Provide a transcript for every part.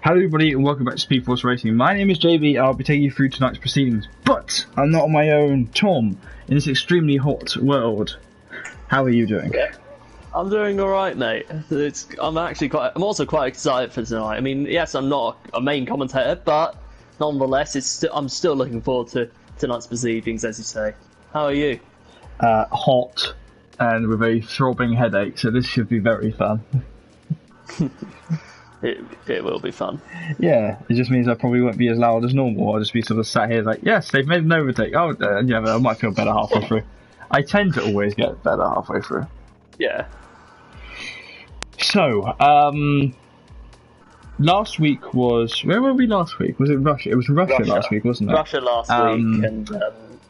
Hello everybody and welcome back to SpeedForce Racing. My name is JB. I'll be taking you through tonight's proceedings, but I'm not on my own. Tom, in this extremely hot world, how are you doing? Yeah. I'm doing alright, mate. I'm also quite excited for tonight. I mean, yes, I'm not a main commentator, but nonetheless, I'm still looking forward to tonight's proceedings, as you say. How are you? Hot and with a throbbing headache, so this should be very fun. It will be fun. Yeah, it just means I probably won't be as loud as normal. I'll just be sort of sat here like, yes, they've made an overtake. Oh, yeah, but I might feel better halfway through. I tend to always get better halfway through. Yeah. So, last week was... Where were we last week? Was it Russia? It was Russia last week, wasn't it? Russia last week, and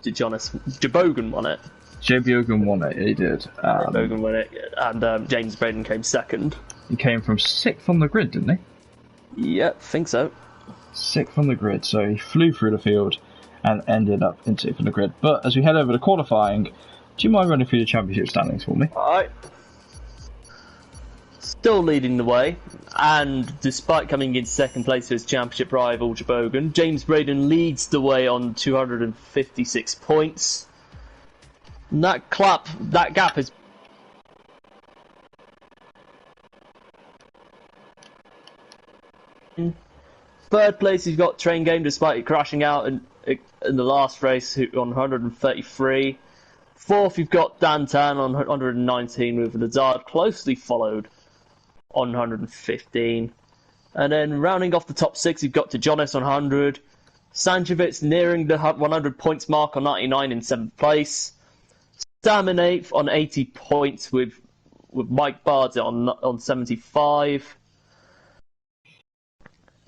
Jobogan won it. Jobogan won it, he did. Jobogan won it, and James Braden came second. He came from 6th on the grid, didn't he? Yep, think so. 6th on the grid, so he flew through the field and ended up in 6th on the grid. But as we head over to qualifying, do you mind running through the championship standings for me? Alright. Still leading the way, and despite coming in second place to his championship rival Jobogan, James Braden leads the way on 256 points. And that gap is... Third place, you've got Train Game, despite it crashing out in the last race on 133. Fourth, you've got Dan Tan on 119, with Lazard closely followed on 115. And then rounding off the top six, you've got Tejonis on 100. Sanchevitz nearing the 100 points mark on 99 in 7th place. Sam in 8th on 80 points with Mike Bards on 75.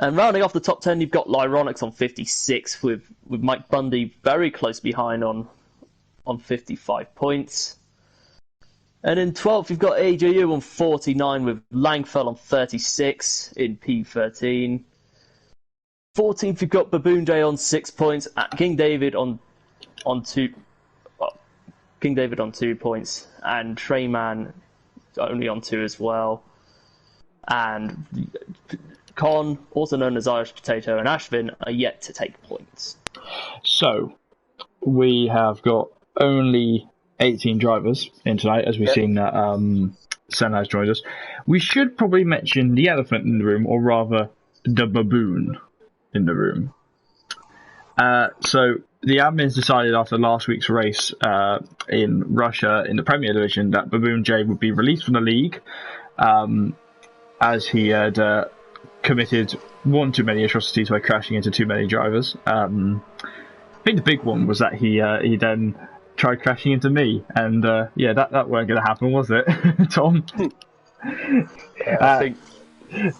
And rounding off the top 10, you've got Lyronix on 56, with Mike Bundy very close behind on 55 points. And in 12th, you've got AJU on 49, with Langfell on 36 in P13. 14th, you've got Baboon J on 6 points, King David on 2. Well, King David on 2 points, and Treyman only on 2 as well. And Con, also known as Irish Potato, and Ashvin are yet to take points. So, we have got only 18 drivers in tonight, as we've seen that Sen has joined us. We should probably mention the elephant in the room, or rather, the baboon in the room. So, the admins decided after last week's race in Russia in the Premier Division that Baboon J would be released from the league, as he had committed one too many atrocities by crashing into too many drivers. I think the big one was that he then tried crashing into me, and that weren't going to happen, was it, Tom? I think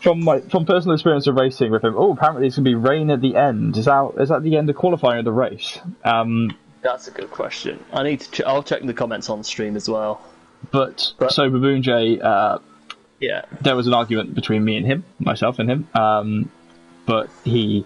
from personal experience of racing with him, apparently it's going to be rain at the end. Is that the end of qualifying of the race? That's a good question. I'll check the comments on stream as well. But so Baboon J, yeah, there was an argument between myself and him, but he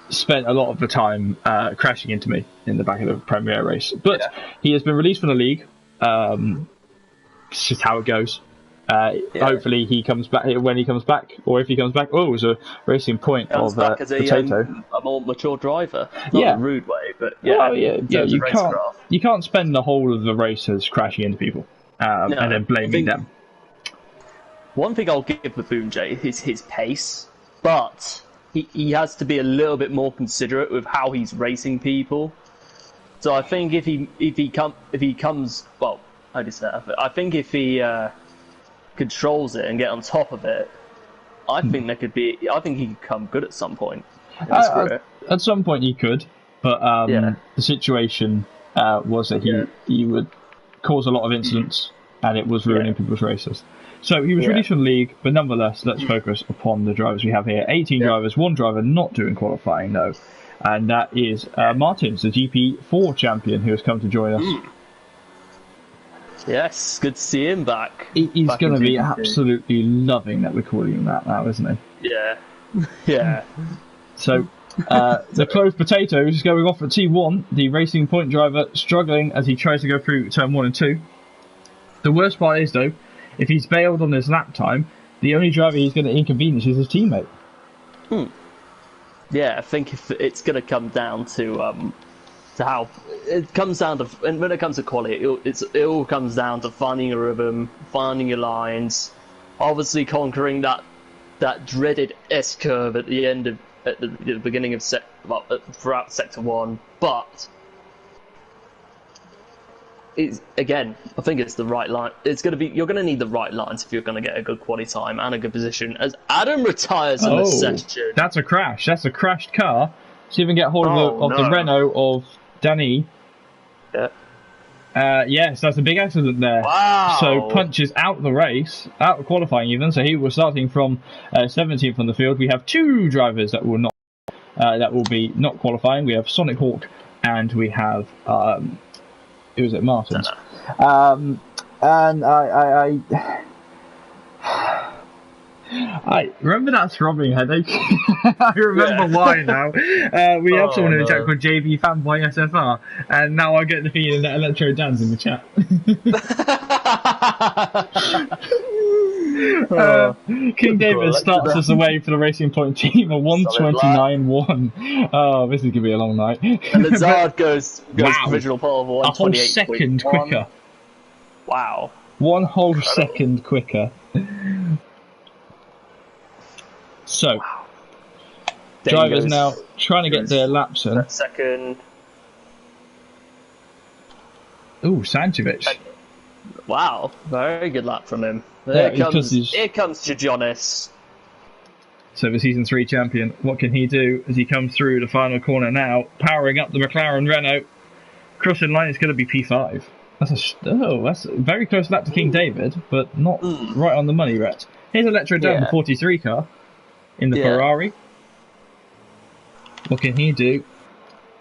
spent a lot of the time crashing into me in the back of the Premier race. But he has been released from the league. It's just how it goes. Hopefully he comes back when he comes back, or if he comes back. Oh, it was a racing point of back as Potato. A more mature driver. Not in a rude way, but you can't spend the whole of the race as crashing into people and then blaming them. One thing I'll give Baboon J is his pace, but he has to be a little bit more considerate with how he's racing people. So I think if he comes, well, how do you say that? I think if he controls it and get on top of it, I think he could come good at some point. At some point he could, but the situation was that he would cause a lot of incidents, and it was ruining people's races. So he was released from the league, but nonetheless, let's focus upon the drivers we have here. 18 drivers, one driver not doing qualifying, though, and that is Martins, the GP4 champion, who has come to join us. Yes, good to see him back. He's going to be absolutely loving that we're calling him that now, isn't he? Yeah. Yeah. So, the clove potato is going off at T1, the Racing Point driver struggling as he tries to go through turn 1 and 2. The worst part is, though, if he's bailed on his lap time, the only driver he's going to inconvenience is his teammate. Yeah, I think if it's going to come down to how it comes down to, and when it comes to quality, it all comes down to finding your rhythm, finding your lines, obviously conquering that dreaded S curve at the end of at the beginning of throughout sector 1, but. Again, I think it's the right line. It's going to be. You're going to need the right lines if you're going to get a good quality time and a good position. As Adam retires in this session, that's a crash. That's a crashed car. See if we can get hold of the Renault of Danny. Yeah. Yes, that's a big accident there. Wow. So punches out the race, out of qualifying even. So he was starting from 17th on the field. We have 2 drivers that will not be not qualifying. We have Sonic Hawk and we have. It was at Martin's. And I remember that throbbing headache. I remember why now. We have someone in the chat called JV Fanboy SFR, and now I get the feeling that Electro Dan's in the chat. King David starts us away for the Racing Point team at 1:29.1. Oh, this is going to be a long night. And Lazard goes provisional pole of 1:28.1. A whole second quicker. Wow. 1 whole second quicker. So, drivers now trying to get their laps in. Second. Ooh, Santovic. Wow, very good lap from him. Here comes Jonas. So the Season 3 champion, what can he do as he comes through the final corner now, powering up the McLaren Renault. Crossing line is going to be P5. That's a very close lap to King David, but not right on the money, Rhett. Here's Electro down the 43 car in the Ferrari. What can he do?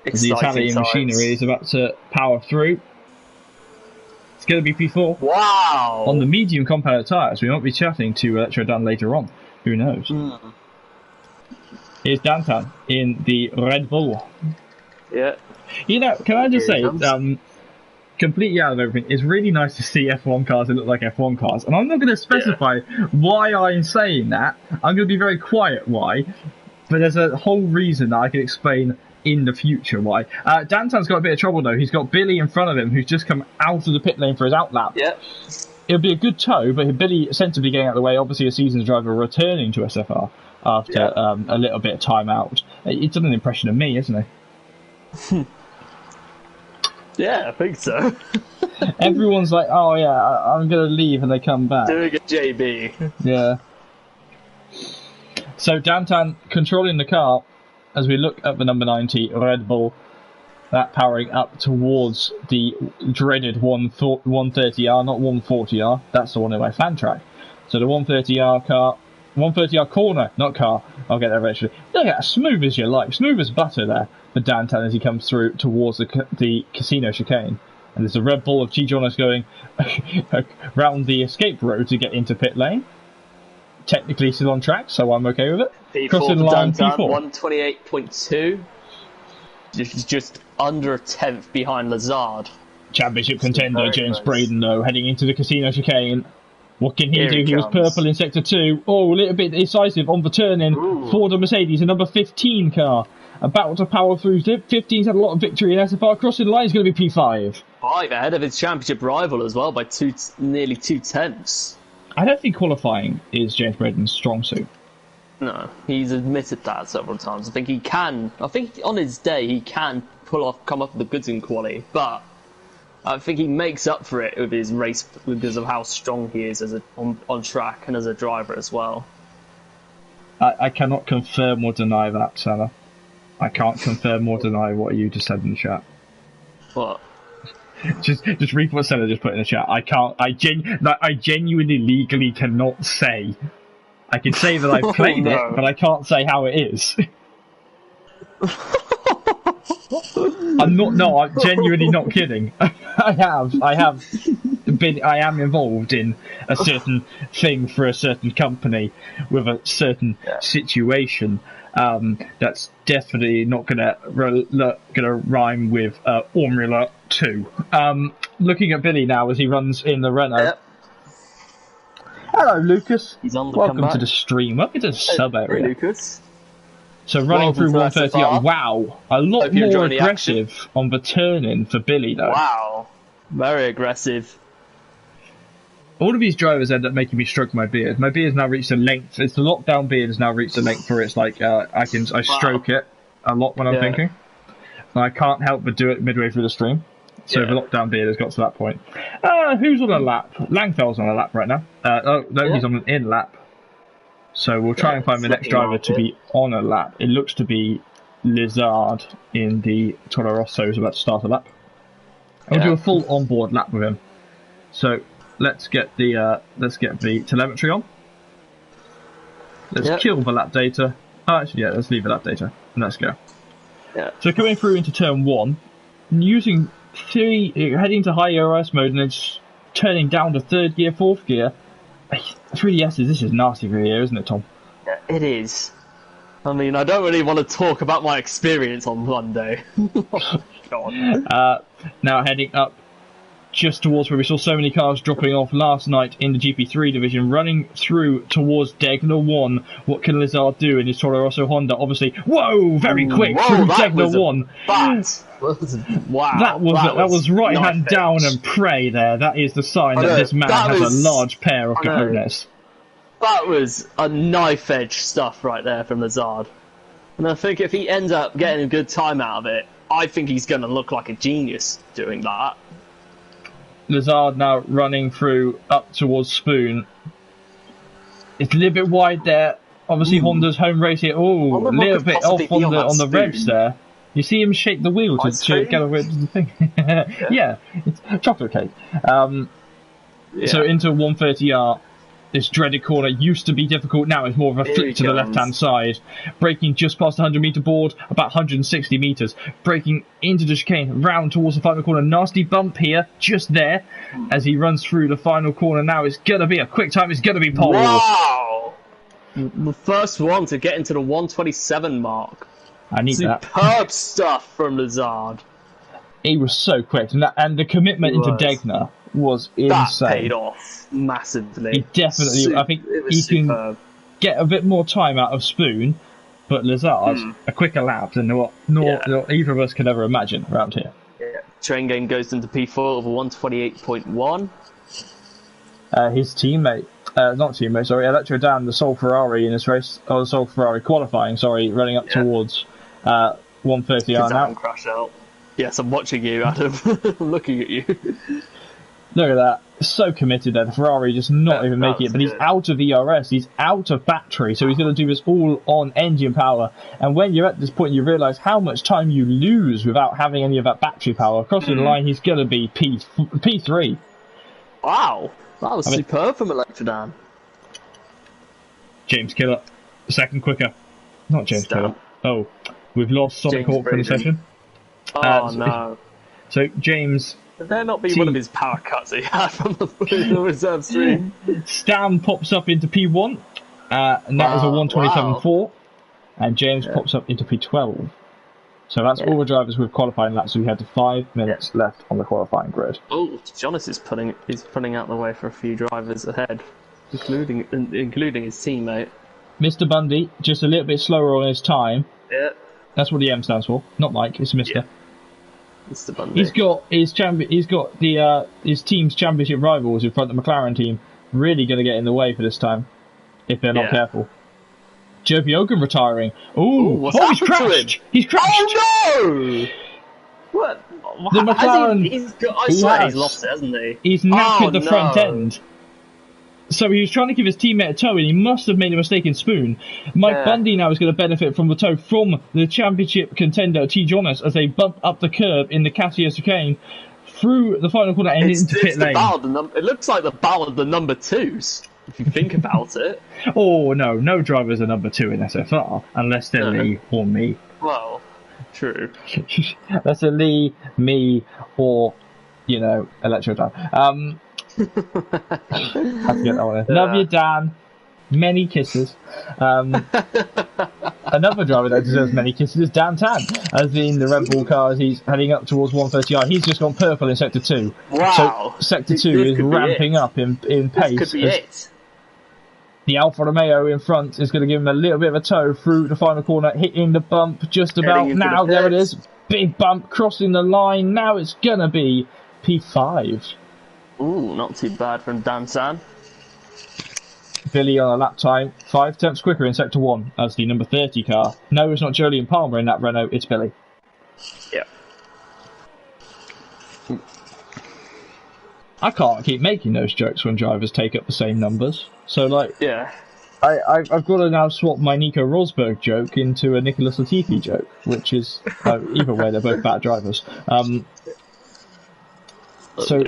As the Italian machinery is about to power through. It's going to be P4. Wow! On the medium compound tyres. We might be chatting to Electro Dan later on. Who knows? Here's Dantan in the Red Bull. Yeah. You know, can I just say, completely out of everything, it's really nice to see F1 cars that look like F1 cars. And I'm not going to specify why I'm saying that. I'm going to be very quiet why. But there's a whole reason that I can explain in the future why. Dantan's got a bit of trouble though. He's got Billy in front of him who's just come out of the pit lane for his outlap. Yeah. It'll be a good tow, but Billy sensibly getting out of the way, obviously a seasoned driver returning to SFR after a little bit of time out. It's done an impression of me, isn't he? Yeah, I think so. Everyone's like, oh yeah, I'm going to leave, and they come back. Doing a JB. Yeah. So Dantan controlling the car as we look at the number 90 Red Bull, that powering up towards the dreaded 130R, not 140R. That's the one in my fan track. So the 130R car, 130R corner, not car. I'll get there eventually. Look at that, smooth as you like, smooth as butter there for Dantan as he comes through towards the casino chicane. And there's a Red Bull of G. Jonas going round the escape road to get into pit lane. Technically still on track, so I'm okay with it. P4 Crossing line Dantan, P4. 128.2. Just under a tenth behind Lazard. Championship contender James Braden, though, heading into the casino chicane. What can he do? He was purple in sector 2. Oh, a little bit decisive on the turn-in for the Mercedes, a number 15 car. About to power through. 15's had a lot of victory in SFR. Crossing the line is going to be P5. 5 ahead of his championship rival as well by nearly 2 tenths. I don't think qualifying is James Braden's strong suit. No, he's admitted that several times. I think on his day he can come up with the goods in quality, but I think he makes up for it with his race because of how strong he is on track and as a driver as well. I cannot confirm or deny that, Salah. I can't confirm or deny what you just said in the chat. What? Just read what Senna just put in the chat. I genuinely legally cannot say. I can say that I've played it, but I can't say how it is. I'm genuinely not kidding. I am involved in a certain thing for a certain company with a certain situation. That's definitely not gonna rhyme with Formula 2. Looking at Billy now as he runs in the Renault. Yep. Hello, Lucas. He's on the Welcome to the stream. Welcome to the sub area. Hey, Lucas. So running through 130, wow, a lot more aggressive on the turn-in for Billy, though. Wow, very aggressive. All of these drivers end up making me stroke my beard. My beard has now reached a length. It's the lockdown beard has now reached a length where it's like I stroke it a lot when I'm thinking. And I can't help but do it midway through the stream. So the lockdown beard has got to that point. Who's on a lap? Langfell's on a lap right now. He's on an in lap. So we'll try and find the next driver to be on a lap. It looks to be Lizard in the Toro Rosso who's about to start a lap. We'll do a full onboard lap with him. So let's get the telemetry on. Let's kill the lap data. Let's leave the lap data and let's go. Yeah. So coming through into turn 1, using heading to high ERS mode and it's turning down to 3rd gear, 4th gear. 3DS's, this is nasty for here, isn't it, Tom? Yeah, it is. I mean, I don't really want to talk about my experience on Monday. God. Now heading up just towards where we saw so many cars dropping off last night in the GP3 division, running through towards Degner 1. What can Lizard do in his Toro Rosso Honda? Obviously, very quick through Degner 1. Wow. That was right hand down and pray there. That is the sign that this man has a large pair of cojones. That was a knife edge stuff right there from Lizard. And I think if he ends up getting a good time out of it, I think he's going to look like a genius doing that. Lizard now running through up towards Spoon. It's a little bit wide there. Obviously, Honda's home race here. Oh, a little bit off on the revs there. You see him shake the wheel to get away from the thing. It's chocolate cake. So into 130R. This dreaded corner used to be difficult, now it's more of a flip to the left-hand side. Braking just past the 100-metre board, about 160 metres. Braking into the chicane, round towards the final corner. Nasty bump here, just there, as he runs through the final corner now. It's going to be a quick time, it's going to be pole. Wow! The first one to get into the 127 mark. I need that. Superb stuff from Lizard. He was so quick, and the commitment into Degner was insane. That paid off massively. He definitely, I think he can get a bit more time out of Spoon, but Lizard, a quicker lap than what either of us could ever imagine around here. Yeah. Train game goes into P4 over 128.1. His teammate, Electro Dan, the sole Ferrari in this race, or the sole Ferrari qualifying, running up towards 130R now. Crash out. Yes, I'm watching you, Adam. I'm looking at you. Look at that. So committed there. The Ferrari just not even making it. But he's out of ERS. He's out of battery. So he's going to do this all on engine power. And when you're at this point, you realise how much time you lose without having any of that battery power. Crossing the line, he's going to be P3. Wow. That was superb from Electrodan. James Killer. Second quicker. Not James Killer. Oh, we've lost Sonic Hawk for the session. Oh, no. So James... Could there not be one of his power cuts he had from the reserve stream? Stam pops up into P1, and that is a 127.4, and James pops up into P12. So that's all the drivers with qualifying laps, so we had 5 minutes left on the qualifying grid. Oh, Jonas is putting out the way for a few drivers ahead, including his teammate. Mr. Bundy, just a little bit slower on his time. Yeah. That's what the M stands for, not Mike, it's Mr. Yeah. Mr. Bundy. He's got his team's championship rivals in front of the McLaren team really going to get in the way for this time if they're not careful. Joe Biogan retiring. He's crashed! He's crashed! Oh no! What? The McLaren. He's lost it, hasn't he? He's knackered the front end. So he was trying to give his teammate a tow, and he must have made a mistake in Spoon. Mike Bundy now is going to benefit from the tow from the championship contender T. Jonas as they bump up the curb in the Cassia chicane through the final corner and into pit lane. It looks like the battle of the number twos, if you think about it. Oh, no drivers are number 2 in SFR, unless they're Lee or me. Well, true. That's a Lee, me, or, Electro Dan. Have to get that one in. Love you, Dan. Many kisses. Another driver that deserves many kisses is Dan Tan. As in the Red Bull car, as he's heading up towards 130R. He's just gone purple in Sector 2. Wow. So Sector 2 is ramping up in pace. This could be it. The Alfa Romeo in front is going to give him a little bit of a tow through the final corner, hitting the bump just about now. There it is. Big bump crossing the line. Now it's going to be P5. Ooh, not too bad from Dan San. Billy on a lap time, 5 tenths quicker in sector 1 as the number 30 car. No, it's not Jolyon Palmer in that Renault, it's Billy. Yeah. I can't keep making those jokes when drivers take up the same numbers. So, like, Yeah. I've got to now swap my Nico Rosberg joke into a Nicholas Latifi joke, which is, either way, they're both bad drivers. So,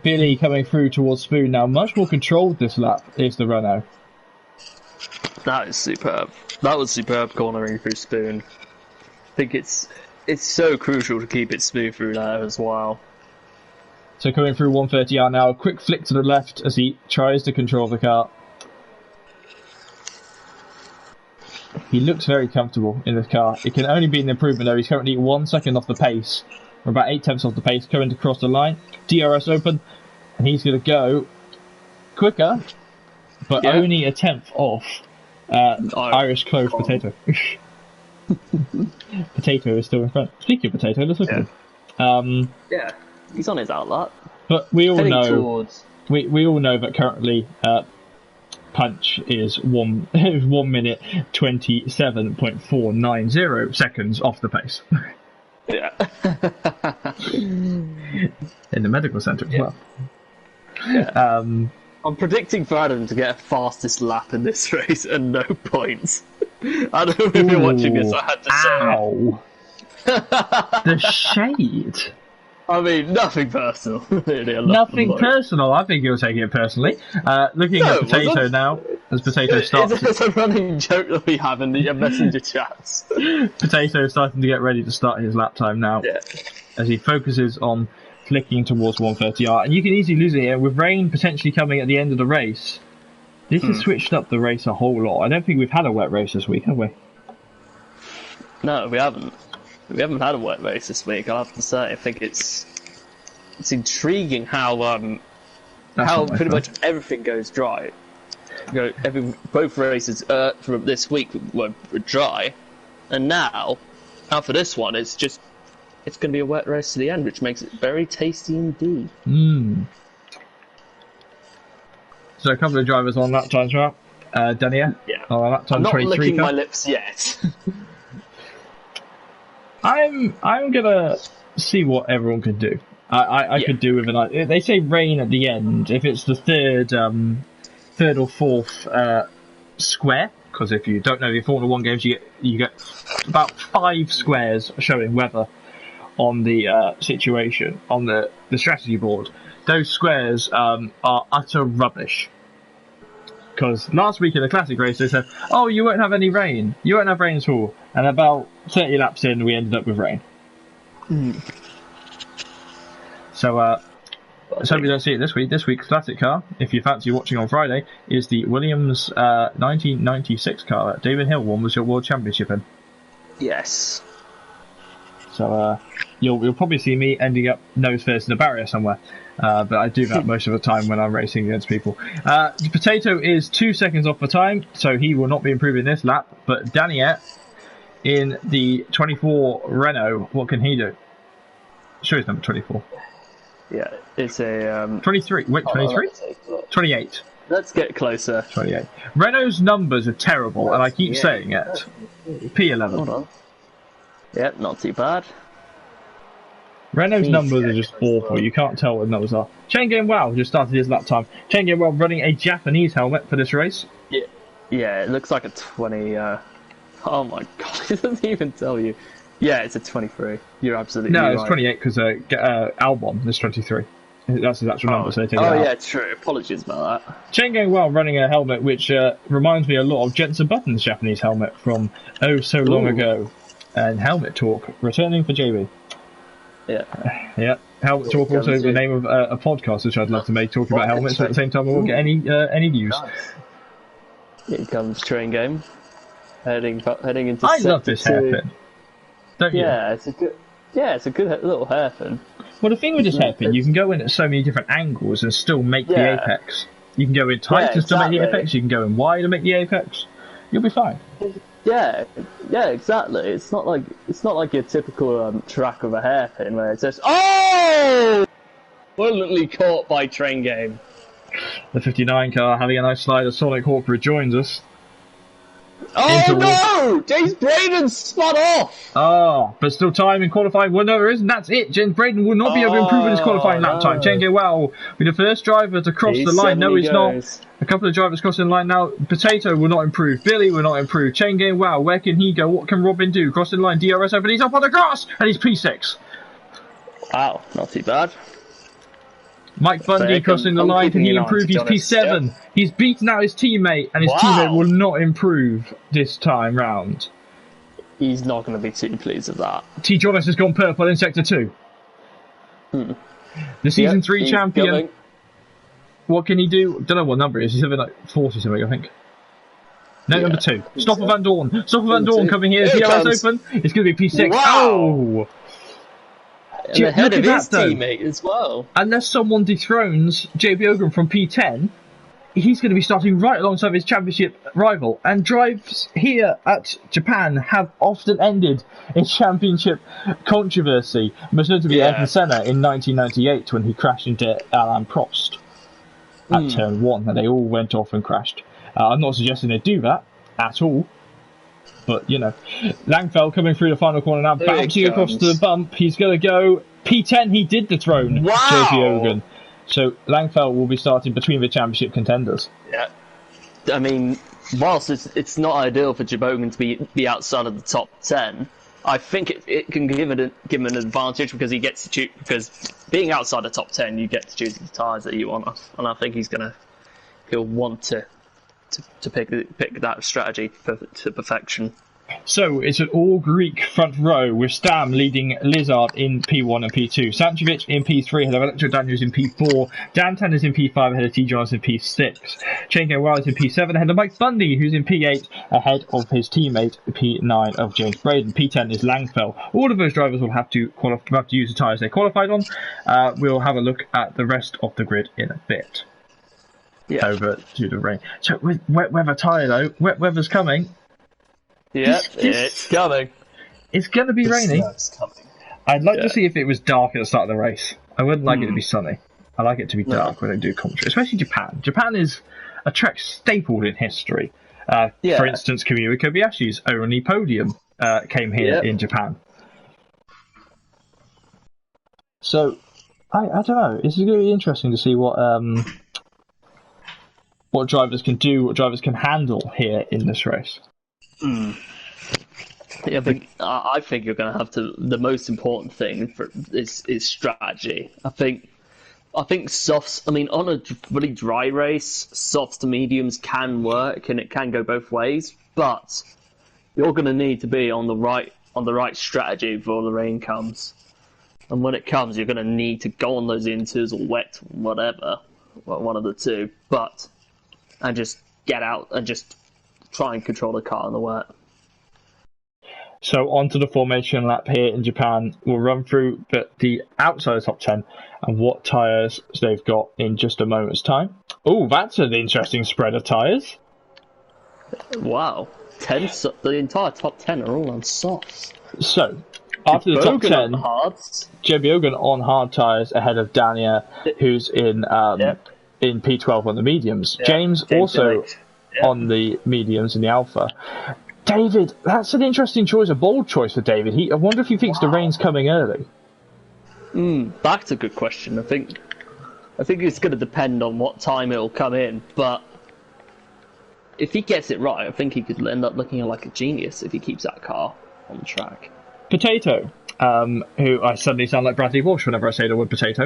Billy coming through towards Spoon now, much more controlled this lap is the Renault. That is superb. That was superb cornering through Spoon. I think it's so crucial to keep it smooth through there as well. So coming through 130R now, a quick flick to the left as he tries to control the car. He looks very comfortable in this car. It can only be an improvement though. He's currently 1 second off the pace. We're about 8 tenths off the pace, coming to cross the line. DRS open, and he's going to go quicker, but only a tenth off Irish Clove Potato. Potato is still in front. Speaking of Potato, let's look at him. Yeah, he's on his outlet. But we all Heading know towards... we all know that currently Punch is 1 minute 27.490 seconds off the pace. Yeah. In the medical centre as well. Yeah. I'm predicting for Adam to get a fastest lap in this race and no points. I don't know if you're watching this, I had to say. Ow! The shade. I mean, nothing personal. Really, Nothing personal. I think you're taking it personally. Looking at Potato now, as Potato starts... It's a running joke that we have in the messenger chats. Potato starting to get ready to start his lap time now. Yeah. As he focuses on flicking towards 130R. And you can easily lose it here, with rain potentially coming at the end of the race. This has switched up the race a whole lot. I don't think we've had a wet race this week, have we? No, we haven't. We haven't had a wet race this week, I have to say. I think it's intriguing how pretty much everything goes dry. Both races from this week were dry, and now for this one, it's going to be a wet race to the end, which makes it very tasty indeed. So a couple of drivers on lap times now. Daniel, on lap time I'm not 23. licking my lips yet. I'm gonna see what everyone can do. I could do with an. They say rain at the end if it's the third or fourth square. Because if you don't know the Formula 1 games, you get about 5 squares showing weather on the situation on the strategy board. Those squares are utter rubbish. Because last week in the classic race they said, "Oh, you won't have any rain. You won't have rain at all." And about 30 laps in, we ended up with rain. So let's hope we don't see it this week. This week's classic car, if you fancy watching on Friday, is the Williams 1996 car that David Hill won your World Championship in. Yes. So you'll probably see me ending up nose first in a barrier somewhere. But I do that most of the time when I'm racing against people. The Potato is 2 seconds off the time, so he will not be improving this lap. But Daniel, in the 24 Renault, what can he do? Show his number 24. Yeah, it's a... 23. Wait, 23? 28. Let's get closer. 28. Renault's numbers are terrible, and I keep saying it. P11. Hold on. Yep, not too bad. Renault's numbers are just awful. You can't tell what the numbers are. Chen Gainwell just started his lap time. Chen Gainwell running a Japanese helmet for this race. Yeah, it looks like a 20. Oh my god, it doesn't even tell you. Yeah, it's a 23. You're absolutely right. No, it's 28 because Albon is 23. That's his actual number, so they take it out. Yeah, true. Apologies about that. Chen Gainwell running a helmet which reminds me a lot of Jensen Button's Japanese helmet from so long ago. And Helmet Talk returning for JB. Yeah. Helmet Talk also is the name of a podcast which I'd love to make, talking about helmets, but at the same time I won't get any views. Nice. Here comes Train Game, heading into. I love this hairpin. Don't you? Yeah, it's a good little hairpin. Well, the thing with this hairpin, you can go in at so many different angles and still make the apex. You can go in tight to make the exactly. apex. You can go in wide to make the apex. You'll be fine. Yeah, exactly. It's not like your typical track of a hairpin where it says, "Oh!" Violently caught by train game. The 59 car having a nice slide as Sonic Hawk rejoins us. Oh no! James Braden spun off! Oh, but still time in qualifying. Well, no, there isn't. That's it. James Braden will not be able to improve in his qualifying lap time. Change well. Be the first driver to cross the line. No, he's not. A couple of drivers crossing the line now. Potato will not improve. Billy will not improve. Chain game wow. Where can he go? What can Robin do? Crossing the line. DRS over. He's up on the grass and he's P6. Wow, not too bad. Mike Bundy crossing the line. Can he improve? He's P7. Yep. He's beaten out his teammate, and his teammate will not improve this time round. He's not going to be too pleased with that. T. Jonas has gone purple in Sector 2. The Season 3 champion. Going. What can he do? Don't know what number it is. He's something like 40 something, I think. No, number 2. Stoffel Van Dorn. Stoffel Van Dorn coming here. DRS open. It's going to be P6. Wow. Oh! And ahead of his teammate as well. Unless someone dethrones JB Ogram from P10, he's going to be starting right alongside his championship rival. And drives here at Japan have often ended in championship controversy. Most notably Ayrton Senna in 1998 when he crashed into Alain Prost at turn 1. And they all went off and crashed. I'm not suggesting they do that at all. But, you know, Langfeld coming through the final corner now, bouncing across the bump. He's going to go P10. He did dethrone JP Ogan. So Langfeld will be starting between the championship contenders. Yeah. I mean, whilst it's not ideal for Jabogan to be outside of the top 10, I think it can give him an advantage because he gets to choose. Because being outside the top 10, you get to choose the tyres that you want. And I think he'll want to pick that strategy to perfection. So it's an all-Greek front row with Stam leading Lizard in P1 and P2. Sanchovic in P3 ahead of Electro Daniels in P4. Dantan is in P5 ahead of T. Jones in P6. Chenko Wild is in P7 ahead of Mike Bundy, who's in P8 ahead of his teammate P9 of James Braden. P10 is Langfell. All of those drivers will have to use the tyres they qualified on. We'll have a look at the rest of the grid in a bit. Over to the rain. So with wet weather tyre though, wet weather's coming. Yeah, it's coming. It's going to be rainy. I'd like to see if it was dark at the start of the race. I wouldn't like it to be sunny. I like it to be dark when they do commentary, especially Japan. Japan is a track stapled in history. For instance, Kamui Kobayashi's only podium came here in Japan. So, I don't know. It's going to be interesting to see what drivers can do, what drivers can handle here in this race. Yeah, but I think you're going to have to. The most important thing is strategy. I think softs. I mean, on a really dry race, softs to mediums can work, and it can go both ways. But you're going to need to be on the right strategy before the rain comes. And when it comes, you're going to need to go on those inters or wet, whatever, one of the two. And just get out and just try and control the car in the wet. So onto the formation lap here in Japan. We'll run through the outside of the top 10 and what tyres they've got in just a moment's time. Oh, that's an interesting spread of tyres. Wow. The entire top 10 are all on softs. So, after the top 10, JB Ogan on hard tyres ahead of Dania, who's in P12 on the mediums. James also on the mediums in the Alpha. David, that's an interesting choice, a bold choice for David. I wonder if he thinks the rain's coming early. That's a good question. I think it's going to depend on what time it'll come in, but if he gets it right, I think he could end up looking like a genius if he keeps that car on the track. Potato, who I suddenly sound like Bradley Walsh whenever I say the word potato,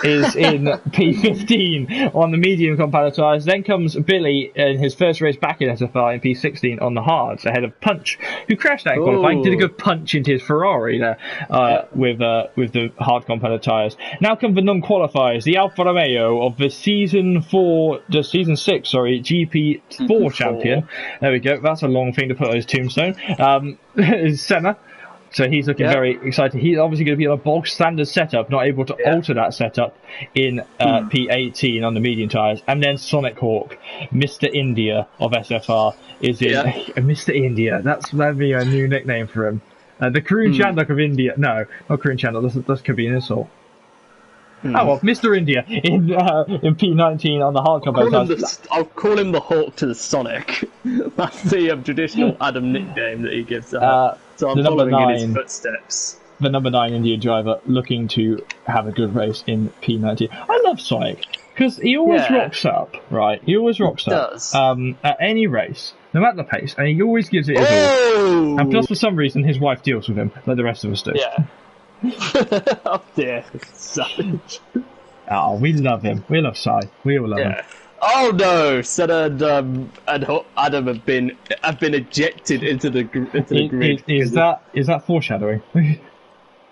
is in P15 on the medium compound tyres. Then comes Billy in his first race back in SFI in P16 on the hards, ahead of Punch, who crashed out in qualifying, did a good punch into his Ferrari there with the hard compound tyres. Now come the non-qualifiers, the Alfa Romeo of the Season 6, GP4 champion. There we go, that's a long thing to put on his tombstone. Senna. So he's looking very excited. He's obviously going to be on a bog standard setup, not able to alter that setup in P18 on the medium tyres. And then Sonic Hawk, Mr. India of SFR, is in Mr. India. That'd be a new nickname for him. The Karun Chandler of India. No, not Karun Chandler. That could be an insult. Oh well, Mr. India in P19 on the hardcore. I'll call him the Hawk to the Sonic. That's the traditional Adam nickname that he gives out. So I'm following in his footsteps. The number 9 Indian driver looking to have a good race in P19. I love Sonic because he always rocks up, right? He always rocks up at any race, no matter the pace, and he always gives it his all. And plus, for some reason, his wife deals with him like the rest of us do. Yeah. Oh dear, savage. Oh, we love him. We love Sai. We all love him. Oh no, Senna and Adam have been ejected into the grid. Is that foreshadowing?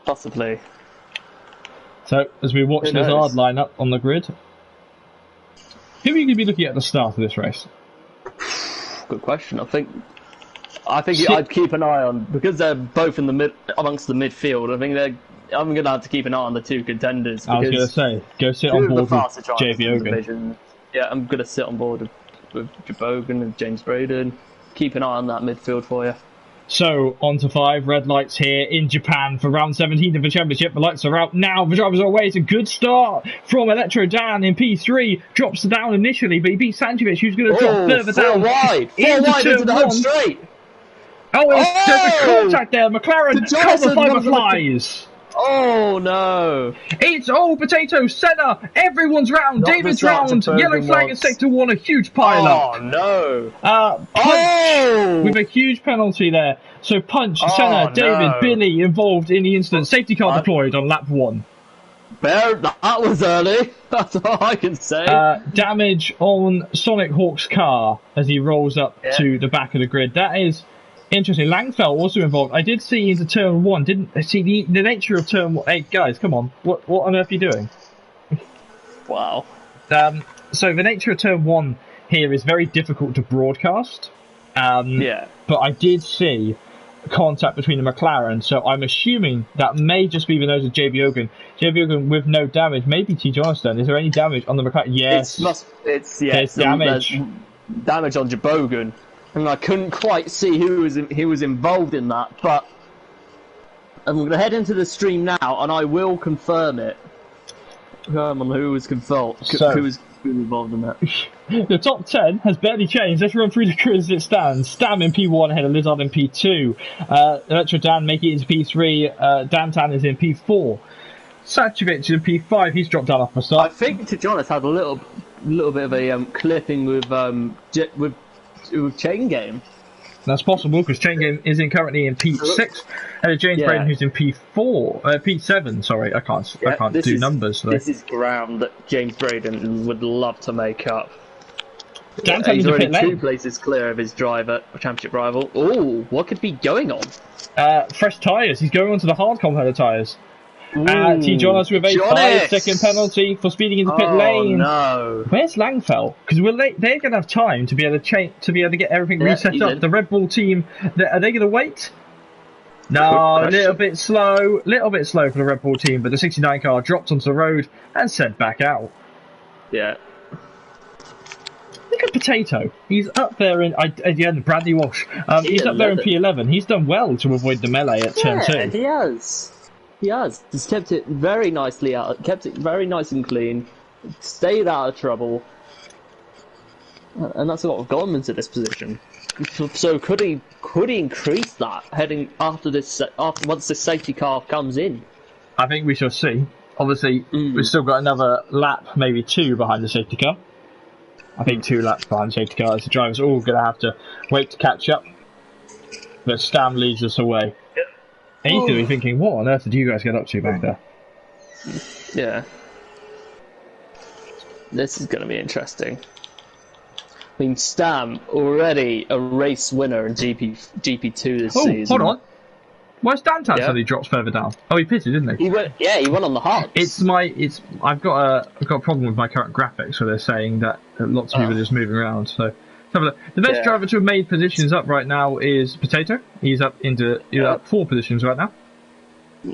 Possibly. So as we watch this hard lineup on the grid, who are you going to be looking at the start of this race? Good question. I think I'd keep an eye on, because they're both in the amongst the midfield. I think I'm going to have to keep an eye on the two contenders. I was going to say, go sit on board with JB Ogan. Yeah, I'm going to sit on board with Jabogan and James Braden. Keep an eye on that midfield for you. So, on to 5, red lights here in Japan for round 17 of the championship. The lights are out now, the drivers are away. It's a good start from Electro Dan in P3. Drops down initially, but he beats Santovic, who's going to drop further down. Four wide into the home straight. There's a contact there. McLaren cover Fireflies. Oh no! It's all potato. Senna. Everyone's round. David's round. Yellow flag in sector 1. A huge pile up. Oh no! Punch with a huge penalty there. So Punch, Senna, David, Billy involved in the incident. Safety car deployed on lap 1. That was early. That's all I can say. Damage on Sonic Hawk's car as he rolls up to the back of the grid. That is interesting. Langfeld also involved. I did see into turn 1. Didn't see the nature of turn 1. Hey guys, come on. What on earth are you doing? Wow. So the nature of turn 1 here is very difficult to broadcast. But I did see contact between the McLaren, so I'm assuming that may just be the nose of JB Ogan. JB Ogan with no damage. Maybe T. Johnston. Is there any damage on the McLaren? Yes. There's damage. Damage on Jabogan. And I couldn't quite see who was involved in that, but I'm going to head into the stream now, and I will confirm it. On who was who was involved in that. The top 10 has barely changed. Let's run through the grid as it stands. Stam in P1 ahead of Lizard in P2. Electro Dan making it into P3. Dantan is in P4. Sachovic is in P5. He's dropped down off the start. I think Tijonis had a little bit of a clipping with Chain Game. That's possible because Chain Game is currently in P6 and James Braden who's in P7. Sorry, I can't do numbers. So. This is ground that James Braden would love to make up. He's already 2 places clear of his championship rival. Oh, what could be going on? Fresh tyres. He's going onto the hard competitor tyres. T. Jonas with a 5-second penalty for speeding into pit lane. Oh no! Where's Langfeld? Because they're going to have time to be able to get everything reset up. The Red Bull team, are they going to wait? No, a little bit slow for the Red Bull team. But the 69 car dropped onto the road and sent back out. Yeah. Look at Potato. He's up there in Bradley Walsh. He's up there in P11. He's done well to avoid the melee at turn 2. He has. He has. He's kept it very nicely out. Kept it very nice and clean. Stayed out of trouble. And that's what got him into this position. So could he increase that heading once the safety car comes in? I think we shall see. Obviously, we've still got another lap, maybe 2 behind the safety car. I think 2 laps behind the safety car. The drivers are all going to have to wait to catch up. But Stam leads us away. And he's going to be thinking, what on earth did you guys get up to back there? Yeah. This is going to be interesting. I mean, Stam, already a race winner in GP2 this season. Hold on. Why's Dantan suddenly drops further down? Oh, he pitted, didn't he? He went on the hard. I've got a problem with my current graphics where they're saying that lots of people are just moving around. So have a look. The best Yeah. driver to have made positions up right now is Potato. He's up up 4 positions right now.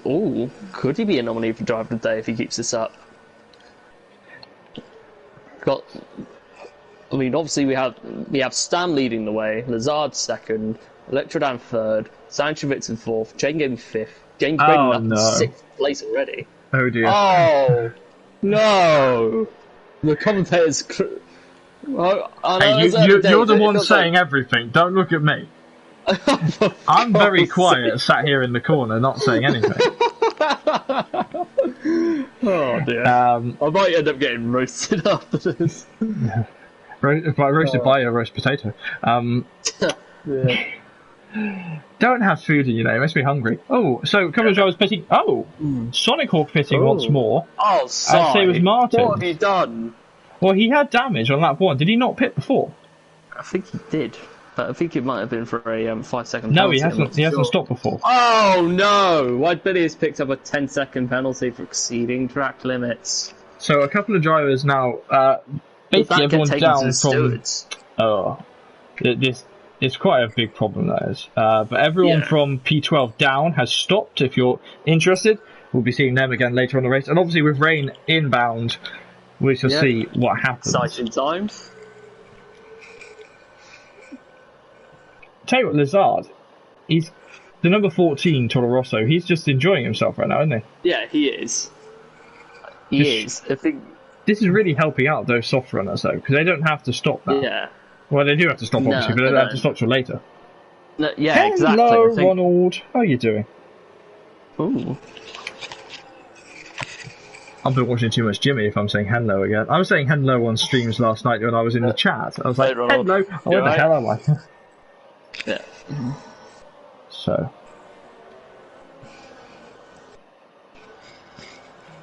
Ooh, could he be a nominee for driver of the day if he keeps this up? I mean, obviously we have Stam leading the way, Lazard second, Electrodan third, Sanchevitz in fourth, Jane Game fifth, James Braden up in 6th place already. Oh dear. Oh no! The commentators. Well, I know You're the one saying everything. Don't look at me. I'm very quiet, sat here in the corner, not saying anything. Oh dear. I might end up getting roasted after this. If I roasted by a roast potato. Yeah. Don't have food in your name, makes me hungry. Oh, so a couple of drivers pitting. Oh, Sonic Hawk pitting once more. Oh, sorry. I'd say it was Martin. What have you done? Well, he had damage on lap 1. Did he not pit before? I think he did, but I think it might have been for a 5-second penalty. No, he hasn't. He hasn't stopped before. Oh no! White Billy has picked up a 10-second penalty for exceeding track limits. So a couple of drivers now. Basically, everyone down from. Oh, this is quite a big problem. That is. But everyone from P12 down has stopped. If you're interested, we'll be seeing them again later on the race, and obviously with rain inbound. We shall see what happens. Exciting times. Tell you what, Lazard, he's the number 14 Toro Rosso. He's just enjoying himself right now, isn't he? Yeah, he is. He is. I think this is really helping out those soft runners though, because they don't have to stop now. Yeah. Well, they do have to stop obviously, but they don't have to stop till later. No, yeah, exactly. Hello, Ronald. How are you doing? Ooh. I've been watching too much Jimmy if I'm saying hello again. I was saying hello on streams last night when I was in the chat. I was like, hello. Oh, where the hell am I? Yeah. So.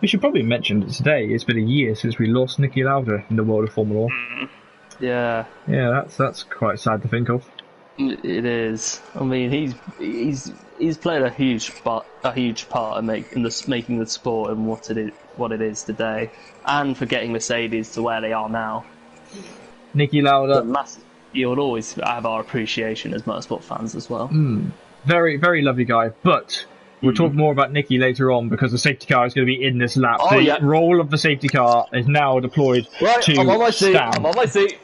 We should probably mention that today it's been a year since we lost Niki Lauda in the world of Formula 1. Yeah. Yeah, that's quite sad to think of. It is. I mean, he's played a huge part in making the sport and what it is today, and for getting Mercedes to where they are now. Niki Lauda, you'll always have our appreciation as motorsport fans as well. Very, very lovely guy, but we'll talk more about Niki later on because the safety car is going to be in this lap. The role of the safety car is now deployed to I'm on my seat. Stam. I'm on my seat.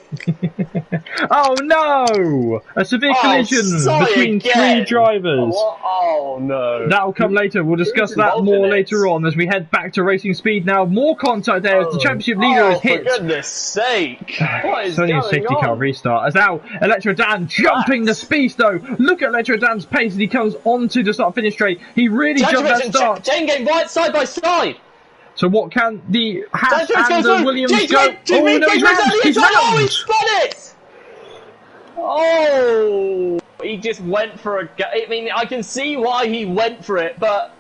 Oh no! A severe collision between 3 drivers. Oh no! That'll come later. We'll discuss that more later on as we head back to racing speed now. More contact there as the championship leader is hit. For goodness sake! What is only a safety car restart. As now Electro Dan jumping the speed though. Look at Electro Dan's pace as he comes onto the start-finish straight. He really jumped that start. Chain game right side by side. So what can the Haas and the Williams go? Oh no, he's round! He's round! Oh, he spun it! Oh, he just went for a gap. I mean, I can see why he went for it, but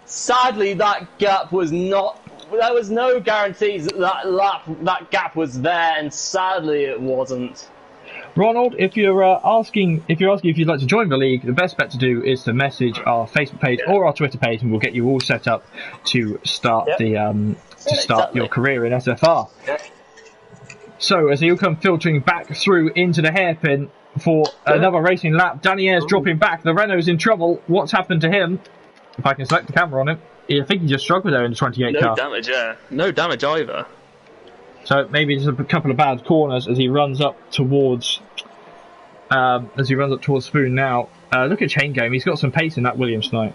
sadly that gap was not. There was no guarantees that gap was there, and sadly it wasn't. Ronald, if you're asking if you'd like to join the league, the best bet to do is to message our Facebook page or our Twitter page, and we'll get you all set up to start your career in SFR. Yep. So as he'll come filtering back through into the hairpin for another racing lap, Danny Ayres dropping back. The Renault's in trouble. What's happened to him? If I can select the camera on him, I think he just struggled there in the 28 car. No damage, no damage either. So maybe just a couple of bad corners as he runs up towards Spoon now. Look at Chain Game. He's got some pace in that Williams tonight.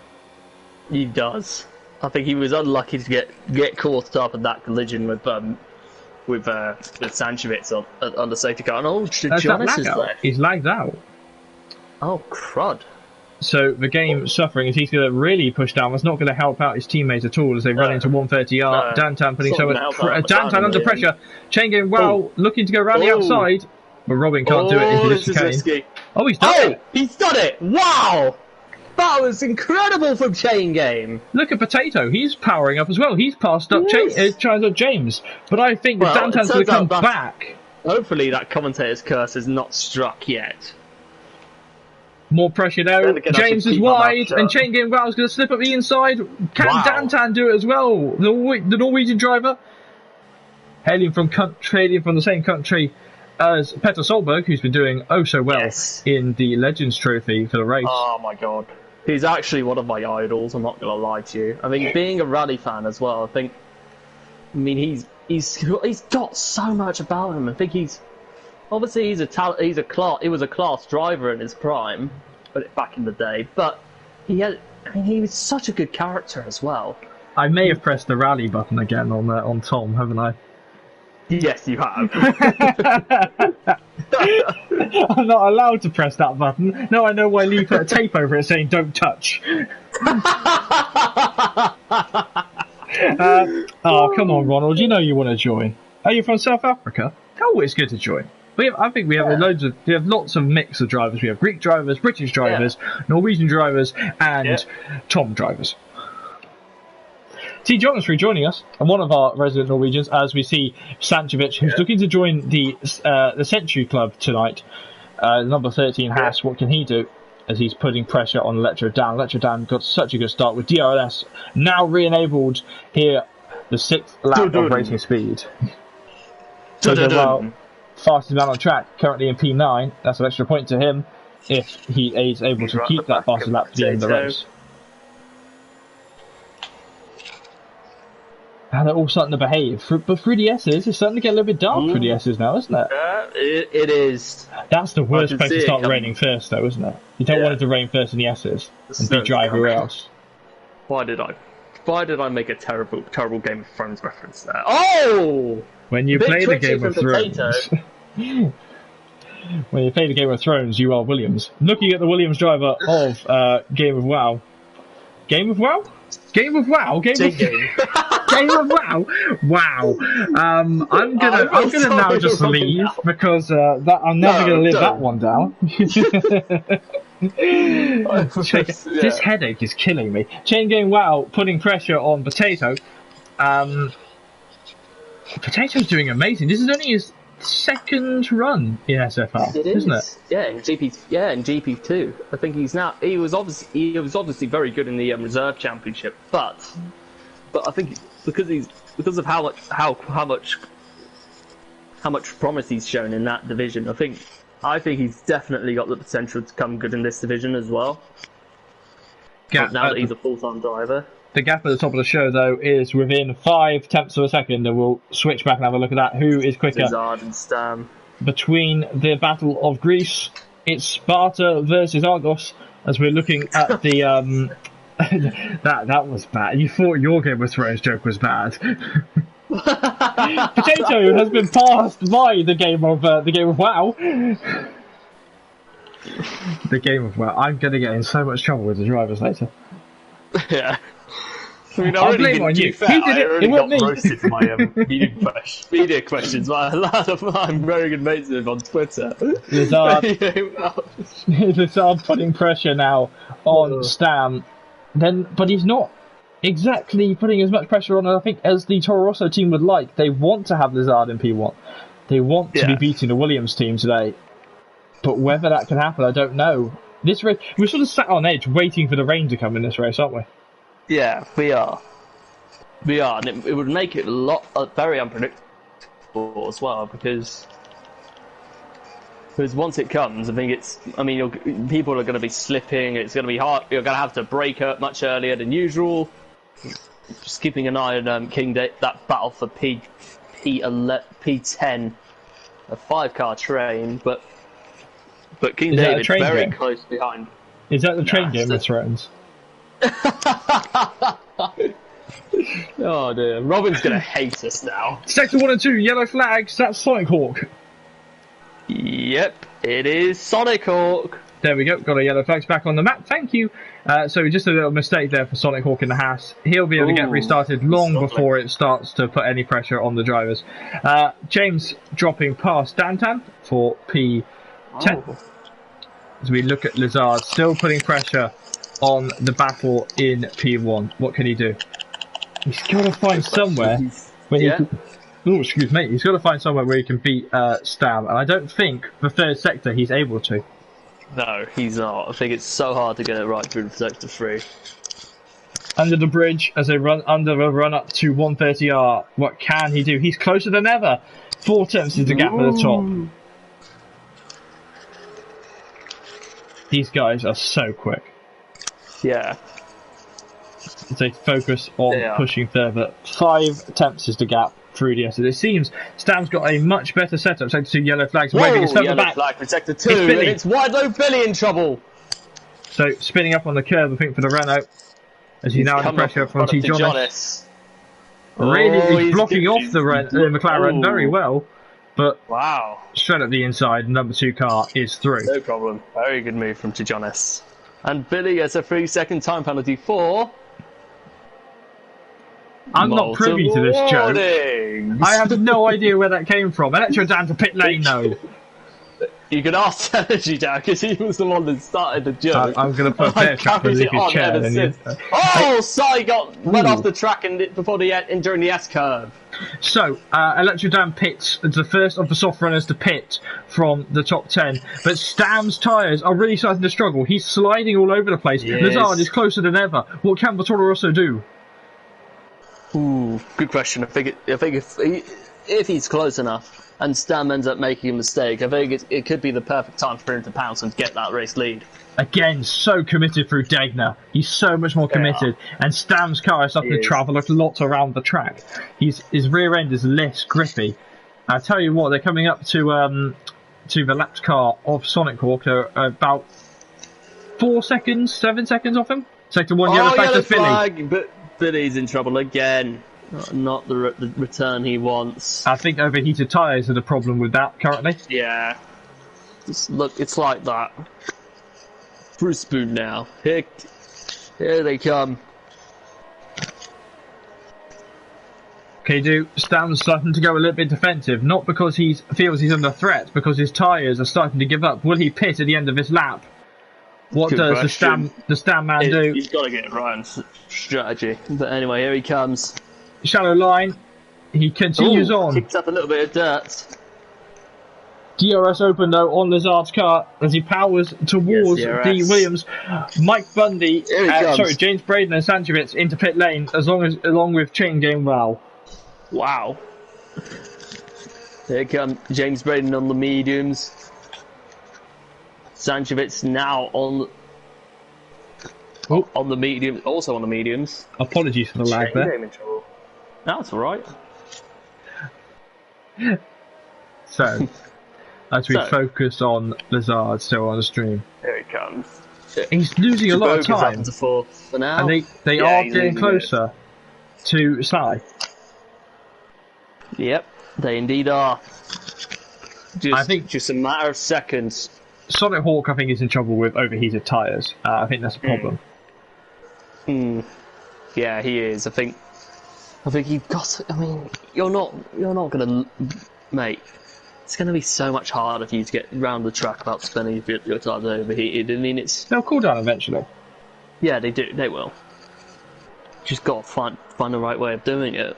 He does. I think he was unlucky to get caught up in that collision with Sanchevitz on the safety car. And Jonas is there. He's lagged out. Oh crud. So the game suffering as he's going to really push down. It's not going to help out his teammates at all as they run into 130R. Dantan putting so much Dantan under pressure. Chain Game looking to go around the outside, but Robin can't do it into this chicane. Oh, he's done it! He's done it! Wow! That was incredible from Chain Game. Look at Potato. He's powering up as well. He's passed up James. But I think Dantan's going to come back. Hopefully that commentator's curse is not struck yet. More pressure now. James is wide, and Chain Game is going to slip up the inside. Can Dantan do it as well? The Norwegian driver, hailing from the same country as Petter Solberg, who's been doing oh so well in the Legends Trophy for the race. Oh my god. He's actually one of my idols, I'm not going to lie to you. I mean, being a rally fan as well, he's got so much about him. I think he's a class driver in his prime, but back in the day, but he was such a good character as well. I may have pressed the rally button again on Tom, haven't I? Yes, you have. I'm not allowed to press that button. No, I know why Lee put a tape over it saying "Don't touch." Oh, come on, Ronald. You know you want to join. Are you from South Africa? Oh, it's good to join. I think we have lots of mix of drivers. We have Greek drivers, British drivers, Norwegian drivers, and Tom drivers. T. Jonas joining us, and one of our resident Norwegians, as we see Sanchovic, who's looking to join the Century Club tonight. Number 13 Haas, what can he do? As he's putting pressure on Electro Dan. Electro Dan got such a good start with DRS now re-enabled here, the 6th lap of racing speed. So fastest man on track, currently in P9. That's an extra point to him if he is able to keep that fastest lap to the end of the race. And they're all starting to behave. But through the S's, it's starting to get a little bit dark through the S's now, isn't it? It is. That's the worst place to start raining first, though, isn't it? You don't want it to rain first in the S's and be dry everywhere else. Why did I make a terrible Game of Thrones reference there? Oh! When you play the Game of Thrones... When you play the Game of Thrones, you are Williams. Looking at the Williams driver of Game of WoW. Game of WoW? Game of WoW? Game of WoW? Wow. I'm gonna now just leave because I'm never gonna live that one down. This headache is killing me. Chain Game WoW putting pressure on Potato. Potato's doing amazing. This is only his second run in SFR, isn't it? Yeah, in GP2. I think he was obviously very good in the reserve championship, but I think because of how much promise he's shown in that division, I think he's definitely got the potential to come good in this division as well. Now that he's a full-time driver. The gap at the top of the show, though, is within 0.5 of a second, and we'll switch back and have a look at that. Who is quicker? Lizard and Stam. Between the Battle of Greece, it's Sparta versus Argos, as we're looking at the... that was bad. You thought your Game of Thrones joke was bad. Potato has been passed by the game of WoW. The Game of WoW. I'm going to get in so much trouble with the drivers later. Yeah. I mean, I'll blame it on you. Fair, I already got roasted for my media questions by a lot of I'm very good mates with on Twitter. Lizard putting pressure now on Stam. But he's not exactly putting as much pressure on, I think, as the Toro Rosso team would like. They want to have Lizard in P1. They want to be beating the Williams team today. But whether that can happen, I don't know. This race, we're sort of sat on edge waiting for the rain to come in this race, aren't we? Yeah, we are. And it would make it very unpredictable as well, because once it comes, people are going to be slipping. It's going to be hard. You're going to have to brake up much earlier than usual. Just keeping an eye on King that battle for P10, a 5-car train, but King David's very close behind. Is that the train game with Thrones? Oh dear, Robin's gonna hate us now. Sector 1 and 2, yellow flags, that's Sonic Hawk. Yep, it is Sonic Hawk. There we go, got our yellow flags back on the map, thank you. So just a little mistake there for Sonic Hawk in the Haas. He'll be able to get restarted long before it starts to put any pressure on the drivers. James dropping past Dantan for P10. As we look at Lizard, still putting pressure on the battle in P1. What can he do? He's got to find somewhere where he can... Oh, excuse me. He's got to find somewhere where he can beat Stam, and I don't think the third sector he's able to. No, he's not. I think it's so hard to get it right through sector 3. Under the bridge as they run under a run up to 130R. What can he do? He's closer than ever. 4 tenths is the gap at the top. These guys are so quick. Yeah. They focus on pushing further. 5 attempts is the gap through the exit. It seems Stam's got a much better setup. Sector 2 yellow flags waving his further back. Flag for sector 2, and it's wide low Billy in trouble. So spinning up on the curb, I think, for the Renault. As he's now under pressure from T. Jonas. Really, he's blocking off the McLaren very well. But straight up the inside, number 2 car is through. No problem. Very good move from Tijonis. And Billy gets a 3-second time penalty for... I'm not privy to this joke. I have no idea where that came from. Electro down to pit lane, though. You can ask Energy down because he was the one that started the joke. I'm going to put a trap in his chair. Sai went off the track before during the S curve. So, Electro Dan pits as the first of the soft runners to pit from the top 10. But Stam's tyres are really starting to struggle. He's sliding all over the place. Lazard is closer than ever. What can Toro Rosso do? Ooh, good question. I think if he's close enough and Stam ends up making a mistake, I think it could be the perfect time for him to pounce and get that race lead. Again, so committed through Degner. He's so much more committed. And Stam's car is starting to travel a lot around the track. His rear end is less grippy. I tell you what, they're coming up to the lapped car of Sonic Hawk. About 7 seconds off him. Sector 1 yellow flag to Philly. But Billy's in trouble again. Not the return he wants. I think overheated tyres are the problem with that currently. Yeah. Look, it's like that. Bruce Spoon now. Here they come. K2, Stam's starting to go a little bit defensive, not because he feels he's under threat, because his tyres are starting to give up. Will he pit at the end of this lap? What does the Stam man do? He's got to get Ryan's strategy. But anyway, here he comes. Shallow line. He continues on. Kicks up a little bit of dirt. DRS open though on Lazard's car as he powers towards the Williams. Mike Bundy, James Braden and Sanchevitz into pit lane along with Chain Game Val. Wow. Here comes James Braden on the mediums. Sanchevitz now on the mediums, also on the mediums. Apologies for the lag there. No, that's alright. So, as we focus on Lazard still on the stream. Here he comes. He's losing a lot of time. For now. And they are getting closer to Sai. Yep, they indeed are. I think just a matter of seconds. Sonic Hawk, I think, is in trouble with overheated tyres. I think that's a problem. Yeah, he is. I think you've got. I mean, you're not gonna, mate. It's gonna be so much harder for you to get round the track without spinning if your tyres are overheated. I mean, they'll cool down eventually. Yeah, they do. They will. Just got to find the right way of doing it.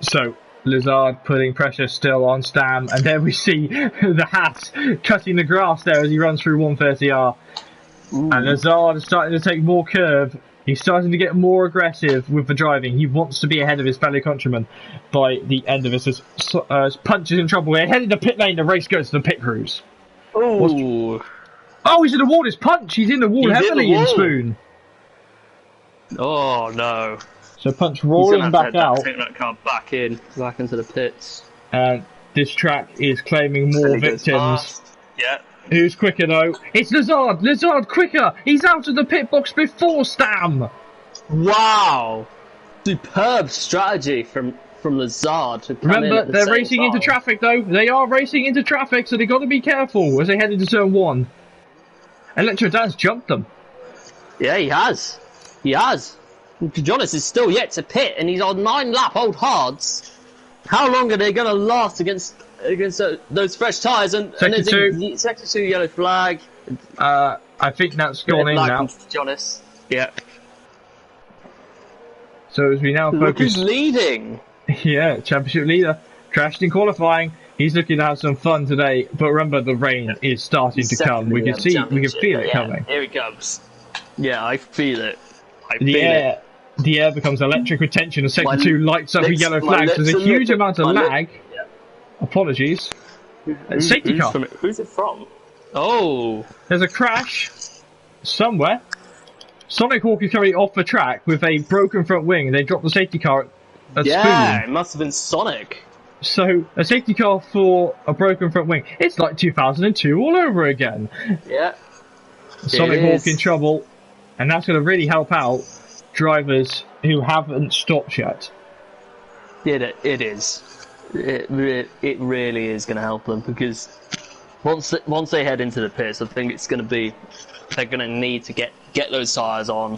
So. Lazard putting pressure still on Stam, and there we see the hat cutting the grass there as he runs through 130R. And Lazard is starting to take more curve. He's starting to get more aggressive with the driving. He wants to be ahead of his fellow countryman by the end of this. Punch is in trouble. We're heading to pit lane. The race goes to the pit crews. Oh, he's in the wall. It's Punch. He's in the wall heavily in Spoon. Oh no. So Punch rolling back out. Take that car back into the pits. And this track is claiming more victims. Yeah. Who's quicker though? It's Lazard! Lazard quicker! He's out of the pit box before Stam! Wow! Superb strategy from Lazard to come Remember, they're racing into traffic though. They are racing into traffic, so they've got to be careful as they head into turn 1. Electro Dan's jumped them. Yeah, he has. He has. Jonas is still yet to pit, and he's on 9-lap old hards. How long are they going to last against those fresh tyres? And Sector 2. Sector 2 yellow flag. I think that's gone in now. Jonas. Yeah. So as we now focus... Look who's leading. Yeah, championship leader. Crashed in qualifying. He's looking to have some fun today. But remember, the rain is starting to come. We can feel it coming. Here he comes. Yeah, I feel it. The air becomes electric with tension as Sector 2 lights up with yellow flags. There's a huge amount of lag. Yeah. Apologies. Safety car. Who's it from? Oh. There's a crash somewhere. Sonic Hawk is currently off the track with a broken front wing. They dropped the safety car at Yeah, Spoon. it must have been Sonic. So, a safety car for a broken front wing. It's like 2002 all over again. Yeah. Sonic Hawk in trouble. And that's going to really help out drivers who haven't stopped yet. It is. It really is going to help them, because once they head into the pits, I think it's going to be, they're going to need to get those tyres on,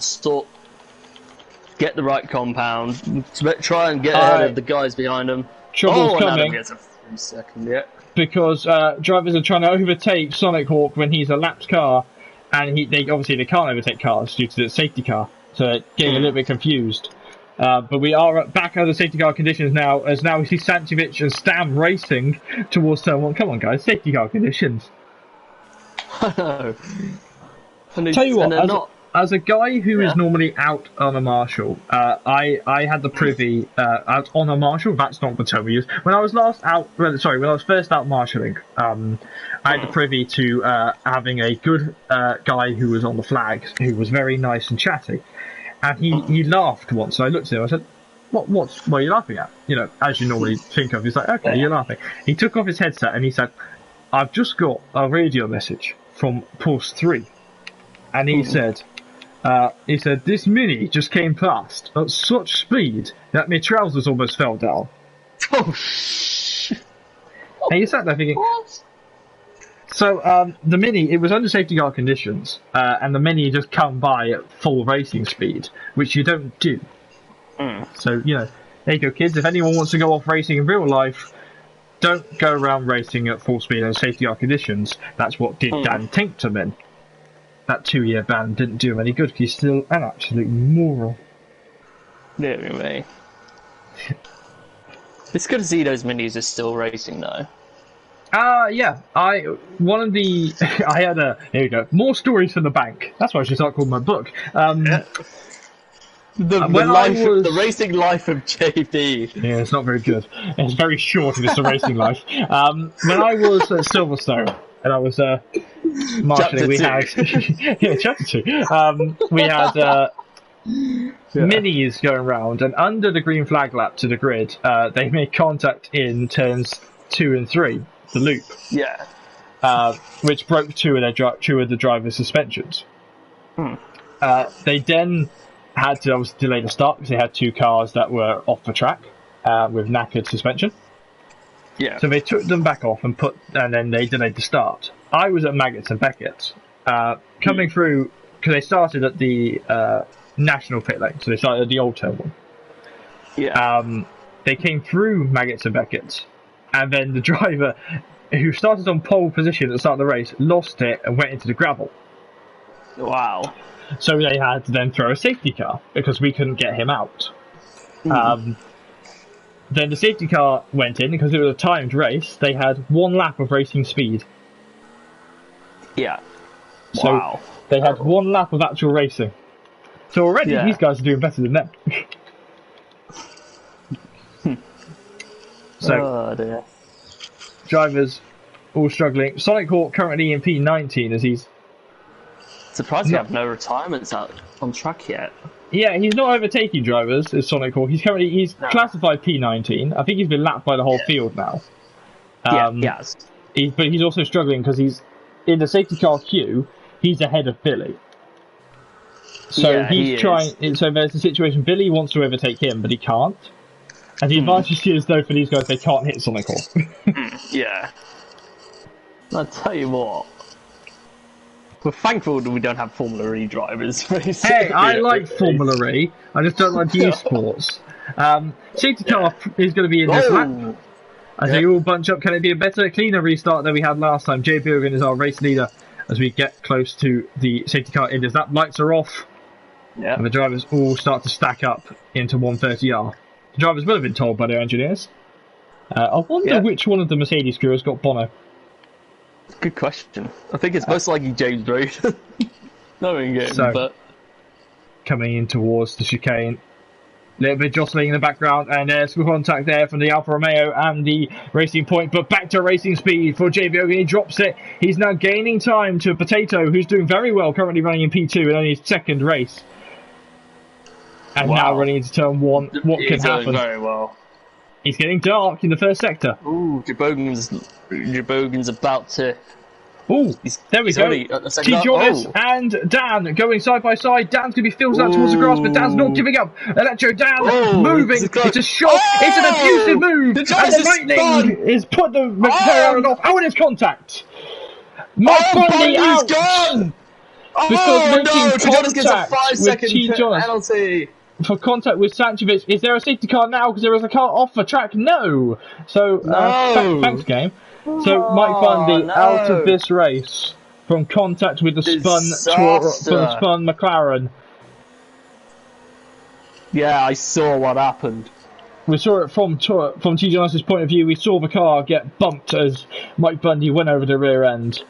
get the right compound, try and get ahead of the guys behind them. Trouble's coming. Gets a second, yeah. Because drivers are trying to overtake Sonic Hawk when he's a lapped car, and they can't overtake cars due to the safety car, so they're getting a little bit confused. But we are back under safety car conditions now, as now we see Santovic and Stam racing towards turn 1. Come on, guys, safety car conditions. I know. Tell you what, as a guy who is normally out on a Marshall, I had the privy out on a Marshall. That's not the term we use. When I was first out marshalling, I had the privy to having a good guy who was on the flags, who was very nice and chatty, and he laughed once. So I looked at him. I said, "What are you laughing at?" You know, as you normally think of. He's like, "Okay, you're laughing." He took off his headset and he said, "I've just got a radio message from Pulse 3. And he said, this Mini just came past at such speed that my trousers almost fell down." Oh, and you sat there thinking, what? So the Mini, it was under safety car conditions, and the Mini just come by at full racing speed, which you don't do. So, you know, there you go, kids. If anyone wants to go off racing in real life, don't go around racing at full speed under safety car conditions. That's what did Dan Tinkterman. That 2-year ban didn't do him any good, because he's still an absolute moron. Anyway. It's good to see those Minis are still racing, though. Yeah. Here you go. More stories from the bank. That's why I should start calling my book. The racing life of JP. Yeah, it's not very good. It's very short if it's the racing life. When I was at Silverstone, and I was marshalling, we had chapter 2. We had Minis going around, and under the green flag lap to the grid, they made contact in turns 2 and 3, the loop. Yeah. Which broke two of the driver's suspensions. They then had to obviously delay the start because they had 2 cars that were off the track with knackered suspension. Yeah. So they took them back off and then they delayed the start. I was at Maggots and Beckett's coming through, because they started at the national pit lane, so they started at the old turn 1. Yeah. They came through Maggots and Beckett's, and then the driver who started on pole position at the start of the race lost it and went into the gravel. Wow. So they had to then throw a safety car because we couldn't get him out. Then the safety car went in because it was a timed race. They had 1 lap of racing speed. Yeah. So wow. They had 1 lap of actual racing. So already these guys are doing better than them. So dear. Drivers all struggling. Sonic Hawk currently in P19 as he's surprised you have no retirements out on track yet. Yeah, he's not overtaking drivers as Sonic Hawk. He's classified P19. I think he's been lapped by the whole field now. Yes. But he's also struggling because he's in the safety car queue. He's ahead of Billy. So he's trying. So there's a situation. Billy wants to overtake him, but he can't. And the advantage is, though, for these guys, they can't hit Sonic Hawk. Yeah. I'll tell you what. We're thankful that we don't have Formula E drivers. Hey, I like Formula E. I just don't like esports. Safety car is going to be in this lap. As they all bunch up, can it be a better, cleaner restart than we had last time? Jay Bilgan is our race leader as we get close to the safety car end. As that lights are off, and the drivers all start to stack up into 130R. The drivers will have been told by their engineers. I wonder which one of the Mercedes crew has got Bono. Good question. I think it's most likely James Road. Knowing him, but... Coming in towards the chicane. little bit jostling in the background, and there's contact there from the Alfa Romeo and the Racing Point, but back to racing speed for JB Hogan. He drops it. He's now gaining time to Potato, who's doing very well, currently running in P2 in only his second race. And now running into turn 1. What can happen? Doing very well. He's getting dark in the first sector. Ooh, Jabogan's about to... Ooh, there we go. T. Jonas and Dan going side by side. Dan's going to be filled out towards the grass, but Dan's not giving up. Electro Dan moving. It's a shot. It's an abusive move. And the lightning is put the McLaren off. Oh, and it's contact. Mike Bundy out. Gone. Because Jonas gets a 5-second penalty. For contact with Sanchovic. Is there a safety car now? Because there is a car off the track. No. So, thanks, game. So Mike Bundy out of this race from contact with the spun McLaren. Yeah, I saw what happened. We saw it from T. Jonas' point of view. We saw the car get bumped as Mike Bundy went over the rear end.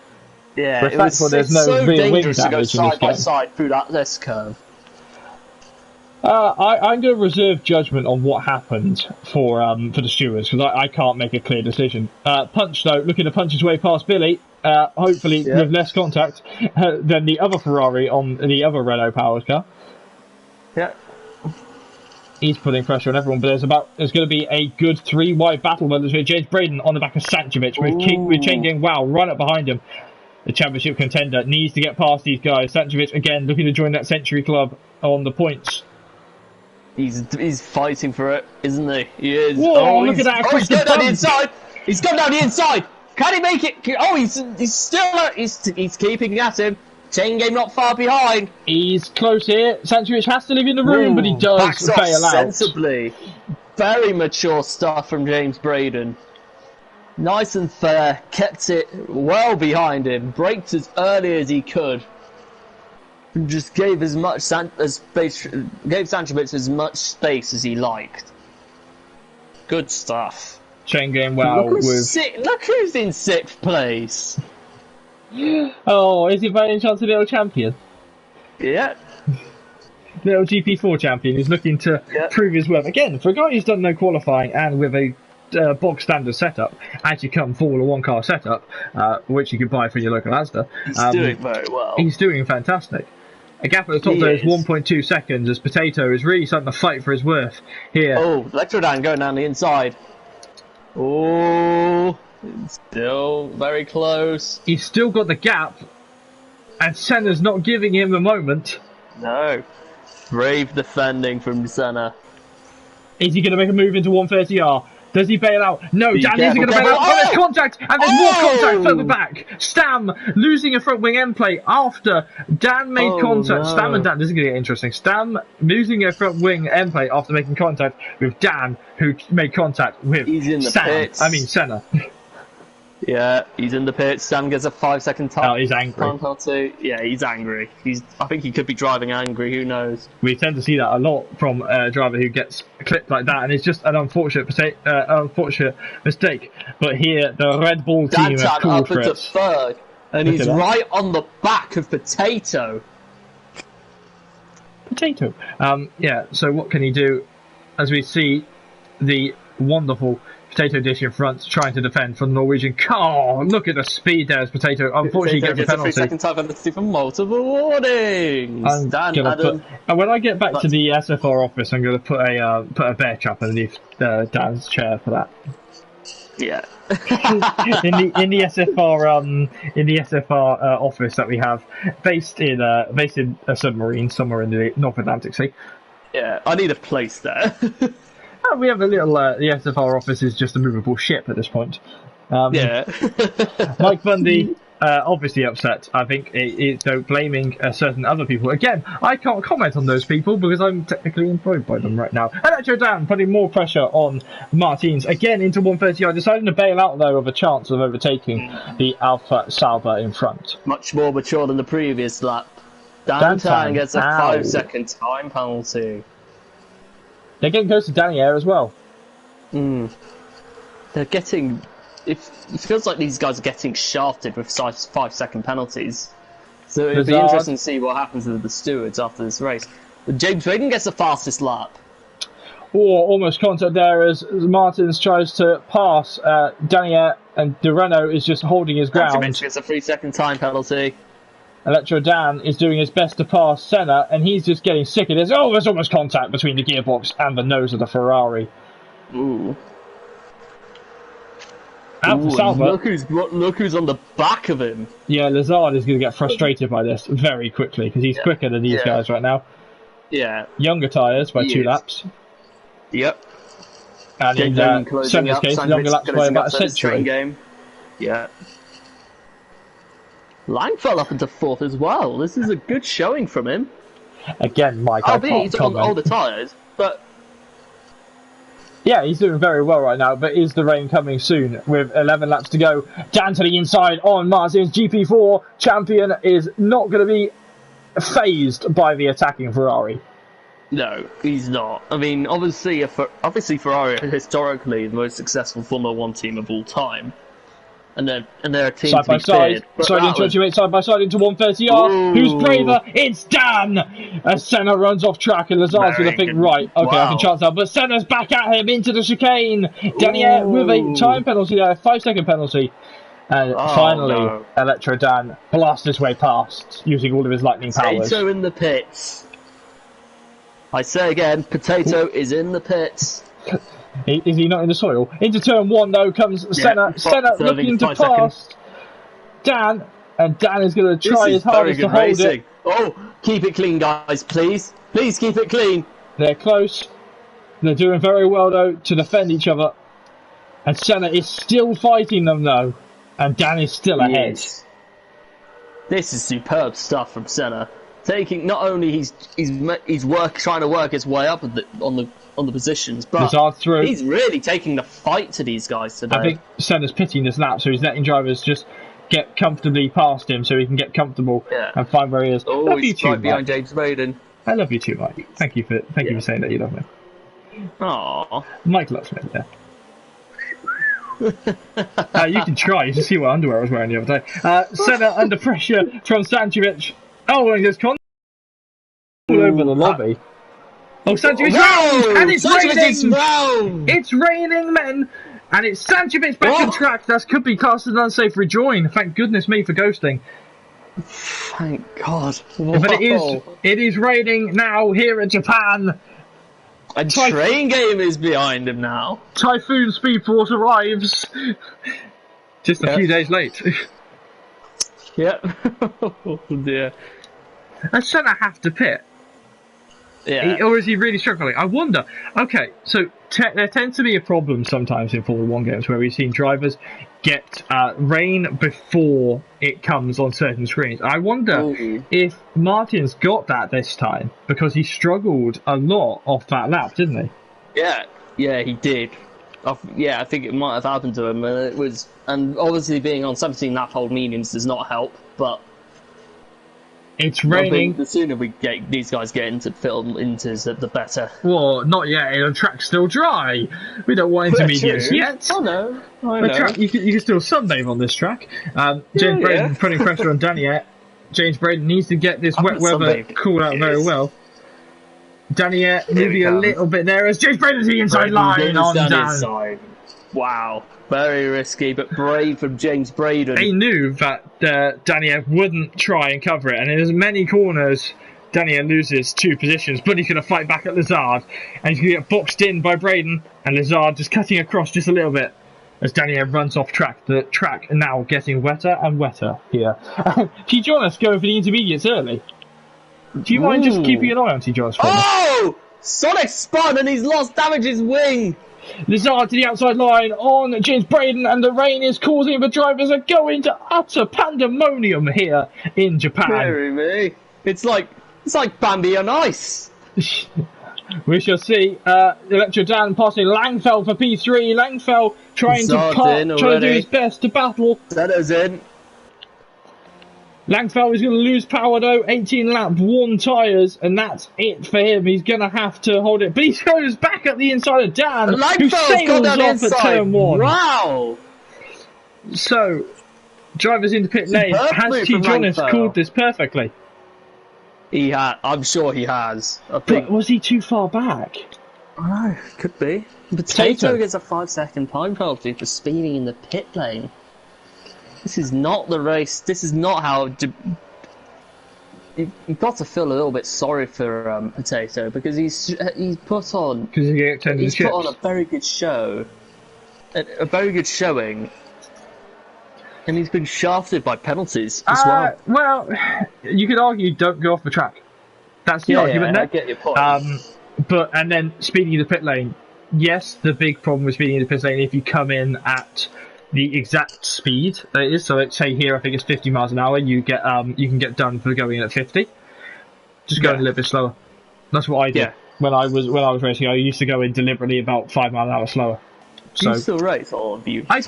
Yeah, it's so dangerous to go side by side through that S-curve. I'm going to reserve judgment on what happened for the stewards because I can't make a clear decision. Punch though, looking to punch his way past Billy, hopefully with less contact than the other Ferrari on the other Renault powered car. Yeah, he's putting pressure on everyone, but there's going to be a good 3-wide battle between James Braden on the back of Sanchovic with Chain Gang right up behind him. The championship contender needs to get past these guys. Sanchovic again looking to join that Century Club on the points. He's fighting for it, isn't he? He is. Whoa, look at that! He's going down the inside. He's gone down the inside. Can he make it? Oh, he's still. He's keeping at him. Chain Game not far behind. He's close here. Sanchovic has to leave in the room, but he does bail out sensibly. Very mature stuff from James Braden. Nice and fair. Kept it well behind him. Braked as early as he could. Just gave as much gave Sanchovic as much space as he liked. Good stuff. Chain Game look who's in 6th place. Oh, is he by any chance a little champion? Yeah. Little GP4 champion who's looking to prove his worth. Again, for a guy who's done no qualifying and with a bog standard setup, as you come Formula 1 car setup, which you can buy from your local Asda. He's doing very well. He's doing fantastic. A gap at the top there is 1.2 seconds as Potato is really starting to fight for his worth here. Oh, Electrodan going down the inside. Oh, still very close. He's still got the gap, and Senna's not giving him a moment. No. Brave defending from Senna. Is he going to make a move into 130R? Does he bail out? No, Dan isn't going to bail out. Oh, there's contact! And there's more contact further back. Stam losing a front wing end plate after Dan made contact. No. Stam and Dan, this is going to get interesting. Stam losing a front wing end plate after making contact with Dan, who made contact with Senna. Yeah, he's in the pits. Sam gets a 5-second time. Oh, he's angry. Penalty. Yeah, he's angry. I think he could be driving angry. Who knows? We tend to see that a lot from a driver who gets clipped like that, and it's just an unfortunate mistake. But here, the Red Bull team is cool up for into it. 3rd, and he's right on the back of Potato. Yeah. So what can he do? As we see the wonderful Potato dish in front, trying to defend from the Norwegian car. Look at the speed there as Potato unfortunately gets a penalty. A 3-second time penalty for multiple warnings. And when I get back to the SFR office, I'm going to put a bear trap underneath Dan's chair for that. Yeah. in the SFR office that we have, based in a submarine somewhere in the North Atlantic Sea. Yeah, I need a place there. We have a little. The SFR office is just a movable ship at this point. Mike Bundy obviously upset. I think so blaming certain other people. Again, I can't comment on those people because I'm technically employed by them right now. Electro Dan putting more pressure on Martins again into 130. I decided to bail out though of a chance of overtaking the Alfa Sauber in front. Much more mature than the previous lap. Dan gets a 5-second time penalty. They're getting close to Danny Air as well. They're getting... It feels like these guys are getting shafted with 5-second penalties. So it'd be interesting to see what happens with the stewards after this race. But James Braden gets the fastest lap. almost contact there as Martins tries to pass Daniel, and De Renault is just holding his ground. It's a 3-second time penalty. Electro Dan is doing his best to pass Senna, and he's just getting sick of this. Oh, there's almost contact between the gearbox and the nose of the Ferrari. Ooh. Alpha Salva. Look who's on the back of him. Yeah, Lazard is going to get frustrated by this very quickly because he's quicker than these guys right now. Yeah. Younger tyres by 2 laps. Yep. And in Senna's case, younger laps by about a century. Game. Yeah. Lang fell up into 4th as well. This is a good showing from him. Again, Mike, I can't he's on older tyres, but... Yeah, he's doing very well right now, but is the rain coming soon? With 11 laps to go, Dan to the inside on Martin's GP4 champion is not going to be phased by the attacking Ferrari. No, he's not. I mean, obviously Ferrari are historically the most successful Formula 1 team of all time. And they're a team side by side, side into 28, side by side into 130R. Who's braver? It's Dan! As Senna runs off track and Lazard's going to think, right, okay, I can chance that. But Senna's back at him into the chicane. Daniel with a time penalty there, 5-second penalty. And finally, Electro Dan blasts his way past using all of his lightning powers. Potato in the pits. I say again, Potato is in the pits. Is he not in the soil? Into turn 1 though comes Senna. Senna looking to pass Dan, and Dan is going to try his hardest to hold it. Oh, keep it clean, guys, please. Please keep it clean. They're close. They're doing very well though to defend each other. And Senna is still fighting them though, and Dan is still ahead. This is superb stuff from Senna. Taking not only he's trying to work his way up on the positions, but he's really taking the fight to these guys today. I think Senna's pitting this lap, so he's letting drivers just get comfortably past him, so he can get comfortable and find where he is. Oh, he's right behind James Braden. I love you too, Mike. Thank you for saying that you love me. Aww. Mike loves me. Yeah. You can try. You can see what underwear I was wearing the other day. Senna under pressure from Santovic. Oh, and there's all over the lobby. Oh, Santovic round! And it's raining! It's raining, men! And it's Santovic back on track. That could be cast as an unsafe rejoin. Thank goodness me for ghosting. Thank God. But it is raining now here in Japan. A train game is behind him now. Typhoon SpeedForce arrives. Just a few days late. Yep. Oh dear. And Senna have to pit. Yeah. Or is he really struggling? I wonder. Okay, so there tends to be a problem sometimes in Formula 1 games where we've seen drivers get rain before it comes on certain screens. I wonder if Martin's got that this time, because he struggled a lot off that lap, didn't he? Yeah, he did. I think it might have happened to him, and obviously being on 17 lap hold mediums does not help, but it's raining. The sooner these guys get into the better. Well, not yet. The track's still dry. We don't want intermediates yet. I know. You can still sunbathe on this track. James Braden putting pressure on Daniel. James Braden needs to get this wet weather cooled out very well. Daniel moving a little bit there as James Braden to the inside line on Dan. Wow. Very risky, but brave from James Braden. They knew that Daniel wouldn't try and cover it, and in as many corners, Daniel loses 2 positions, but he's going to fight back at Lazard, and he's going to get boxed in by Braden, and Lazard just cutting across just a little bit as Daniel runs off track. The track now getting wetter and wetter here. T-Jonas going for the intermediates early. Do you mind just keeping an eye on T-Jonas for me? Oh! Sonic spun and he's lost damage his wing! Lazard to the outside line on James Braden, and the rain is causing the drivers are going to utter pandemonium here in Japan. Hearing me. It's like Bambi on ice. We shall see. Electro Dan passing Langfell for P3. Langfell trying to do his best to battle. Senna's in. Langfell is going to lose power though, 18 lap, 1 tyres, and that's it for him. He's going to have to hold it. But he goes back at the inside of Dan, who sails off at turn 1. Wow! So, drivers into pit lane. Has T-Jonas called this perfectly? I'm sure he has. But was he too far back? Oh, could be. Potato gets a 5-second time penalty for speeding in the pit lane. This is not the race. This is not how. You've got to feel a little bit sorry for Potato because he's put on a very good show, a very good showing, and he's been shafted by penalties as well. Well, you could argue don't go off the track. That's the argument there. I get your point. But and then speeding in the pit lane. Yes, the big problem with speeding in the pit lane if you come in at the exact speed that it is. So let's say here, I think it's 50 miles an hour. You can get done for going in at 50. Just going a little bit slower. That's what I did when I was racing. I used to go in deliberately about 5 miles an hour slower. So, do you still race, or have you? I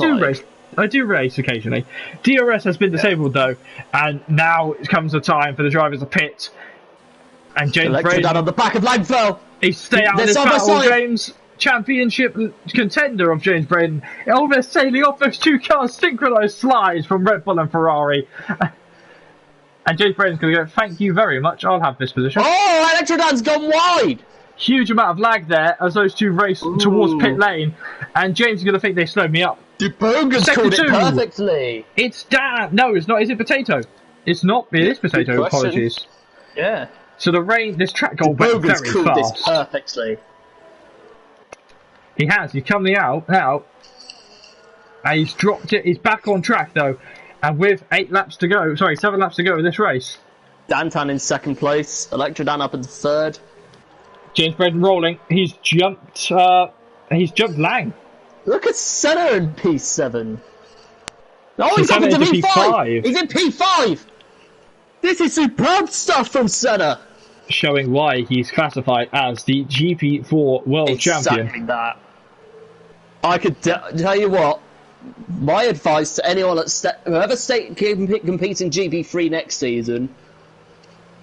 do race occasionally. DRS has been disabled though, and now it comes the time for the drivers to pit. And James Braden on the back of Langfell. He's stay out in this battle, James. Championship contender of James Braden. Almost sailing off those two cars, synchronised slides from Red Bull and Ferrari. And James Braden's going to go, thank you very much, I'll have this position. Oh, Electrodan's gone wide! Huge amount of lag there as those two race towards pit lane. And James is going to think they slowed me up. Bogan's called it perfectly. It's Dan. No, it's not. Is it Potato? It's not. It is Potato. Apologies. Yeah. So this track goal went very fast. This perfectly. He has. He's coming out now. And he's dropped it. He's back on track though. And with 7 laps to go in this race. Dantan in second place. Electrodan up in third. James Braden rolling. He's jumped Lang. Look at Senna in P7. Oh, he's up into P5. He's in P5. This is superb stuff from Senna. Showing why he's classified as the GP4 World Champion. Exactly that. I could tell you what. My advice to anyone at whoever competes in GP3 next season.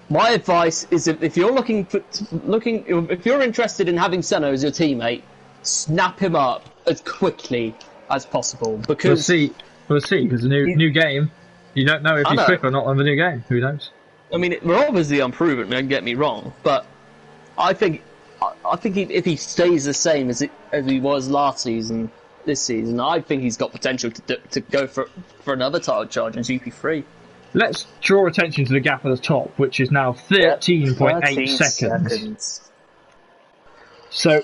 My advice is if you're if you're interested in having Senna as your teammate, snap him up as quickly as possible. Because we'll see. Because the new game, you don't know if he's quick or not on the new game. Who knows? I mean, we're obviously unproven. Don't get me wrong, but I think if he stays the same as he was last season, this season, I think he's got potential to go for another title charge in GP3. Let's draw attention to the gap at the top, which is now 13.8 seconds. So,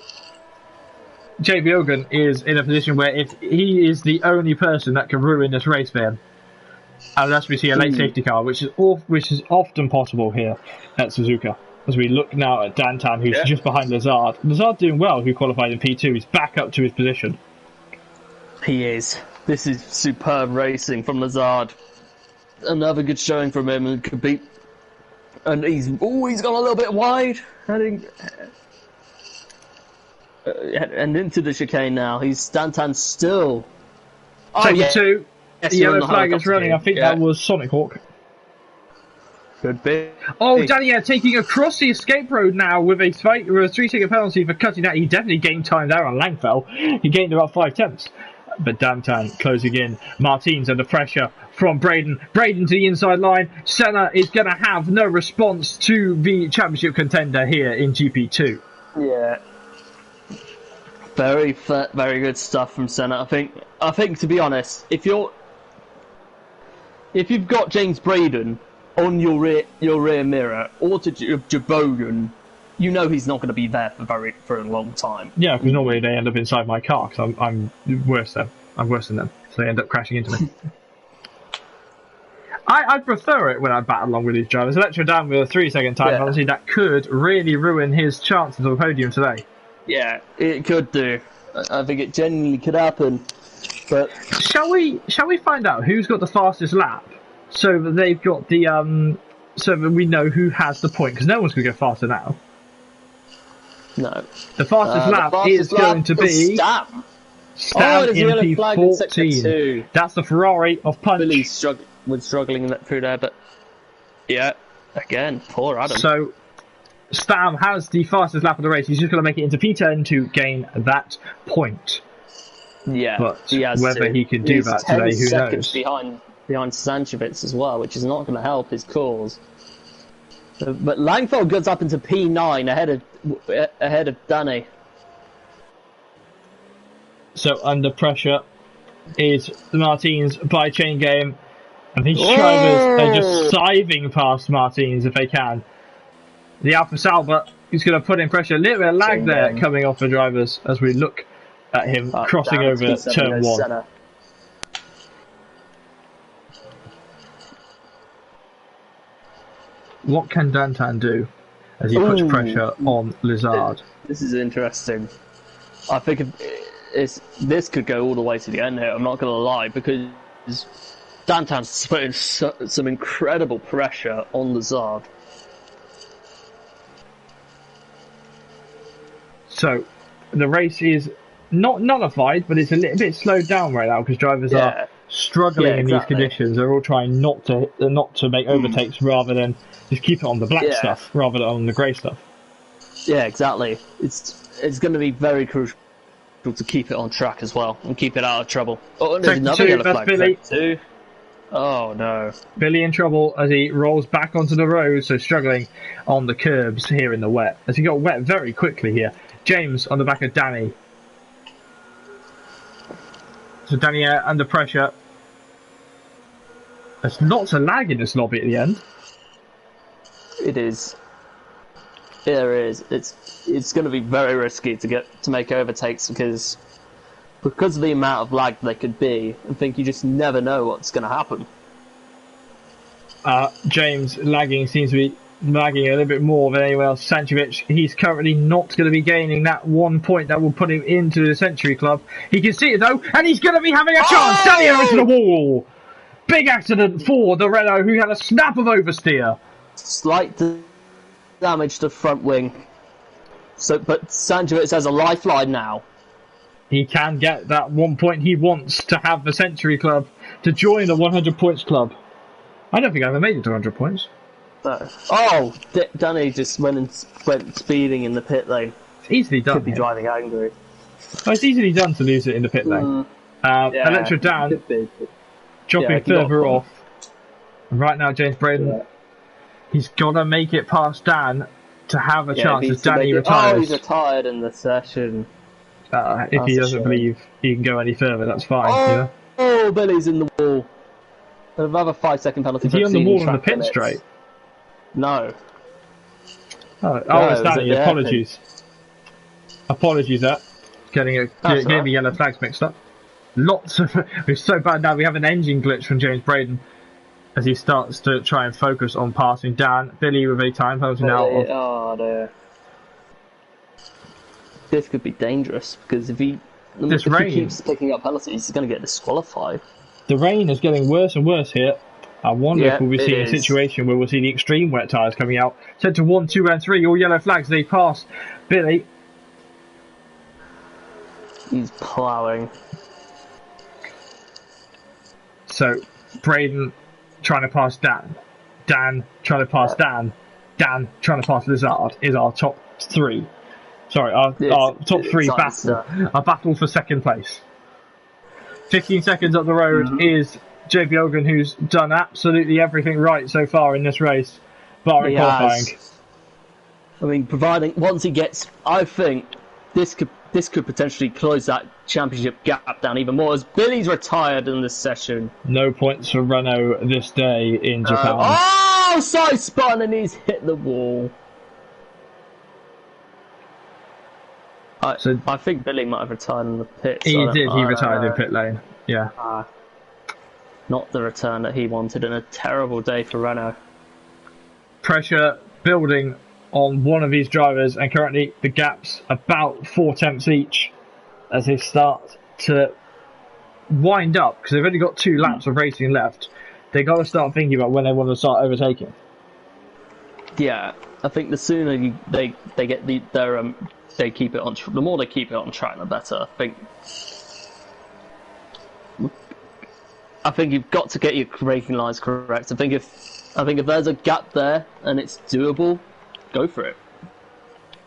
JB Ogan is in a position where if he is the only person that can ruin this race for him, unless we see a late safety car, which is often possible here at Suzuka. As we look now at Dantan, who's just behind Lazard. Lazard doing well, who qualified in P2. He's back up to his position. He is. This is superb racing from Lazard. Another good showing from him, and could beat. And he's gone a little bit wide, and into the chicane now. He's Dantan still. Second two. The yellow flag is running. I think that was Sonic Hawk. Could be. Oh, Daniel taking across the escape road now with a 3-second penalty for cutting out. He definitely gained time there on Langfell. He gained about 5 tenths. But Dantan closing in. Martins under pressure from Braden. Braden to the inside line. Senna is going to have no response to the championship contender here in GP2. Yeah. Very good stuff from Senna. I think to be honest, if you've got James Braden on your rear mirror or to Jabogan, you know he's not going to be there for a long time. Yeah, because normally they end up inside my car because I'm worse than them, so they end up crashing into me. I prefer it when I battle along with these drivers. Electrodan with a 3-second time penalty that could really ruin his chances of a podium today. Yeah, it could do. I think it genuinely could happen. But shall we find out who's got the fastest lap, so that they've got the so that we know who has the point, because no one's going to go faster now. No. The fastest lap is going to be Stam in P14. That's the Ferrari of Punch. Billy was struggling through there, but yeah, again, poor Adam. So Stam has the fastest lap of the race. He's just going to make it into P10 to gain that point. Yeah, but whether he can do that today, who knows? Behind Sanchevitz as well, which is not going to help his cause. But Langfeld goes up into P9 ahead of Danny. So under pressure is the Martins by Chain Game. And these drivers are just scything past Martins if they can. The Alfa Sauber is going to put in pressure. A little bit of lag there coming off the drivers as we look at him crossing over turn 1. Senna. What can Dantan do as he puts pressure on Lizard? This is interesting. I think this could go all the way to the end here, I'm not going to lie, because Dantan's putting some incredible pressure on Lizard. So, the race is not nullified, but it's a little bit slowed down right now because drivers are struggling in these conditions. They're all trying not to make overtakes rather than just keep it on the black stuff rather than on the grey stuff. Yeah, exactly. It's going to be very crucial to keep it on track as well and keep it out of trouble. Oh, there's another yellow flag. Billy. Too. Oh no. Billy in trouble as he rolls back onto the road, so struggling on the curbs here in the wet. As he got wet very quickly here. James on the back of Danny. So Danny under pressure. There's lots of lag in this lobby at the end. It is. There is. It's going to be very risky to make overtakes because of the amount of lag they could be. I think you just never know what's going to happen. James seems to be lagging a little bit more than anyone else. Sanchovic, he's currently not going to be gaining that 1 point that will put him into the Century Club. He can see it though, and he's going to be having a chance. Danny over to the wall. Big accident for the Renault, who had a snap of oversteer. Slight damage to front wing. But Sanchovic has a lifeline now. He can get that 1 point he wants to have the Century Club to join the 100 points club. I don't think I ever made it to 100 points. Oh, Danny just went speeding in the pit lane. It's easily done. Could be driving angry. Oh, it's easily done to lose it in the pit lane. Electra Dan dropping further off. And right now, James Braden, he's got to make it past Dan to have a chance as Danny retires. Oh, he's retired in the session. If he doesn't believe he can go any further, that's fine. Oh, Billy's in the wall. Another 5-second penalty. Is he on the wall on the pit straight? No. It's Danny. Apologies. Apologies, that getting the yellow flags mixed up. It's so bad now. We have an engine glitch from James Braden as he starts to try and focus on passing Dan. Billy with a time penalty now. Oh dear. This could be dangerous because if he keeps picking up penalties, he's going to get disqualified. The rain is getting worse and worse here. I wonder if we'll be seeing a situation where we'll see the extreme wet tyres coming out. Set to 1, 2 and 3, all yellow flags. They pass Billy. He's ploughing. So Braden trying to pass Dan. Dan trying to pass Dan. Dan trying to pass Lizard is our top 3. Sorry, our top 3 battle. Our battle for second place. 15 seconds up the road is JP Hogan, who's done absolutely everything right so far in this race, barring qualifying. I mean, providing once he gets, I think this could potentially close that championship gap down even more. As Billy's retired in this session. No points for Renault this day in Japan. Side spun and he's hit the wall. I think Billy might have retired in the pit. He did. He retired in pit lane. Yeah. Not the return that he wanted, and a terrible day for Renault. Pressure building on one of these drivers, and currently the gap's about 4 tenths each as they start to wind up because they've only got 2 laps of racing left. They got to start thinking about when they want to start overtaking. Yeah, I think the sooner they get they keep it on. The more they keep it on track, the better. I think you've got to get your braking lines correct. I think if there's a gap there and it's doable, go for it.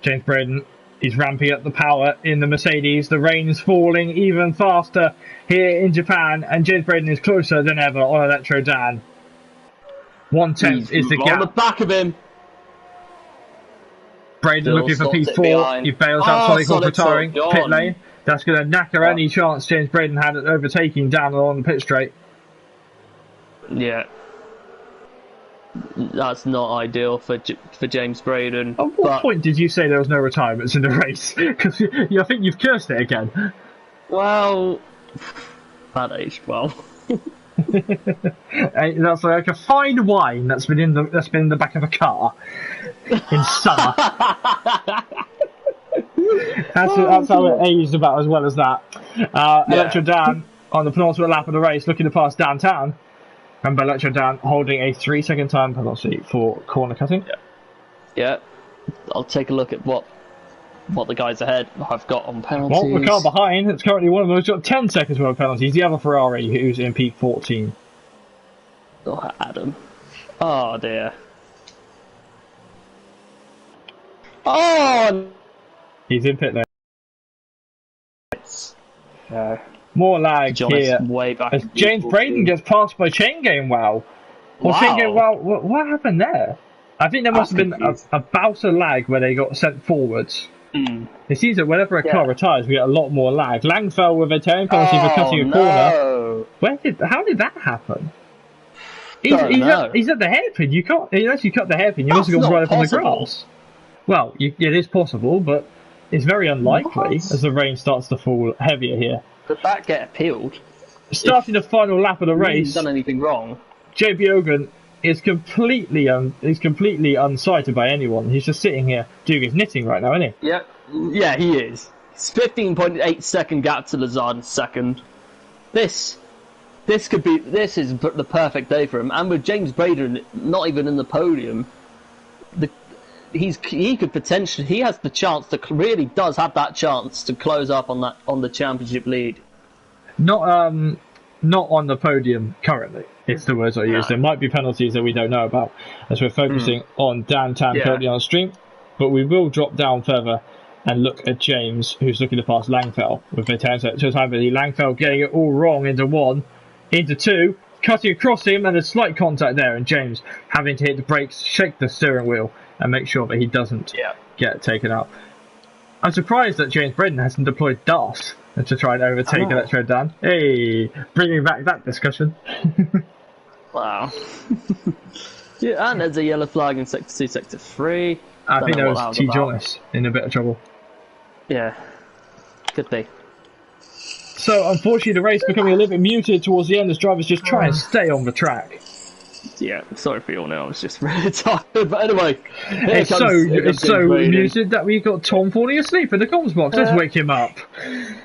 James Braden is ramping up the power in the Mercedes. The rain's falling even faster here in Japan, and James Braden is closer than ever on Electro Dan. 1/10 is the gap. On the back of him. Braden looking for P4. He bails out Sonic off retiring. Pit lane. That's going to knacker any chance James Braden had at overtaking down along the pit straight. Yeah. That's not ideal for James Braden. At what point did you say there was no retirements in the race? Because I think you've cursed it again. Well, bad aged well. That's like a fine wine that's been in the back of a car in summer. That's how it aged about as well as that. Electro Dan on the penultimate lap of the race, looking to pass downtown. Remember, Electro Dan holding a 3-second time penalty for corner cutting. Yeah. I'll take a look at what the guys ahead have got on penalties. Well, the car behind, it's currently one of those, got 10 seconds worth of penalties. The other Ferrari, who's in P14. Oh, Adam. Oh, dear. Oh! He's in pit lane. No. More lag here. Way back as James Braden gets passed by Chain Game Wow. Or Chain Game Wow, what happened there? I think there must have been a bout of lag where they got sent forwards. It seems that whenever a car retires, we get a lot more lag. Lang fell with a towing penalty for cutting a corner. How did that happen? He's at the hairpin. You can't unless you cut the hairpin. You must have gone right up on the grass. Well, it is possible, but it's very unlikely as the rain starts to fall heavier here. Could that get appealed? Starting the final lap of the race, he's done anything wrong. JP Hogan is completely unsighted by anyone. He's just sitting here doing his knitting right now, isn't he? Yeah, he is. It's 15.8 second gap to Lazard in second. This is the perfect day for him. And with James Braden not even in the podium, he has the chance to really does have that chance to close up on the championship lead. Not on the podium currently. It's the words I use. There might be penalties that we don't know about as we're focusing on downtown currently on the stream, but we will drop down further and look at James, who's looking to pass Langfell with a 10 second time. Langfell getting it all wrong into 1, into 2, cutting across him, and a slight contact there, and James having to hit the brakes, shake the steering wheel, and make sure that he doesn't get taken out. I'm surprised that James Braden hasn't deployed DAS to try and overtake Electro Dan. Hey, bringing back that discussion. Wow. And there's a yellow flag in Sector 2, Sector 3. I think that was T. Jonas in a bit of trouble. Yeah, could be. So, unfortunately, the race becoming a little bit muted towards the end as drivers just try and stay on the track. Yeah, sorry for you all now. I was just really tired. But anyway, it's so muted that we've got Tom falling asleep in the comms box. Let's wake him up.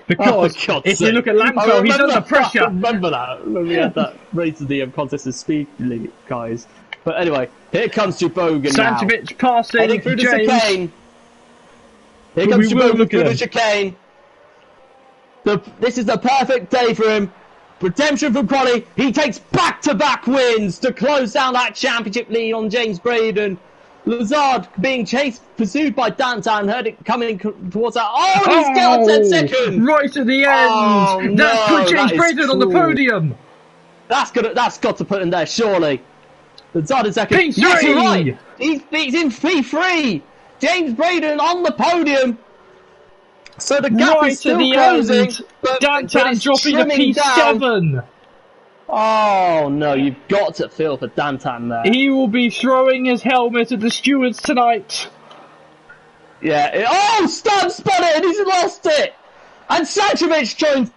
Because if you look at Langfell, he's under pressure. I remember that when we had that race of the contest of speed league guys. But anyway, here comes Jubogan now. Santovic passing heading through the James. chicane. Here comes Jubogan through the chicane. This is the perfect day for him. Redemption from quali. He takes back-to-back wins to close down that championship lead on James Braden. Lazard being pursued by Dantan, heard it coming towards that. Oh, and he's got 10 seconds! Right at the end! That's put James Braden on the podium! That's got to put him there, surely. Lazard in second. P3! Yes, you're right! He's in P3! James Braden on the podium! So the gap is still closing, but Dantan dropping to P7. Down. Oh no, you've got to feel for Dantan there. He will be throwing his helmet at the stewards tonight. Yeah. Stan spun it and he's lost it. And Santovic joins.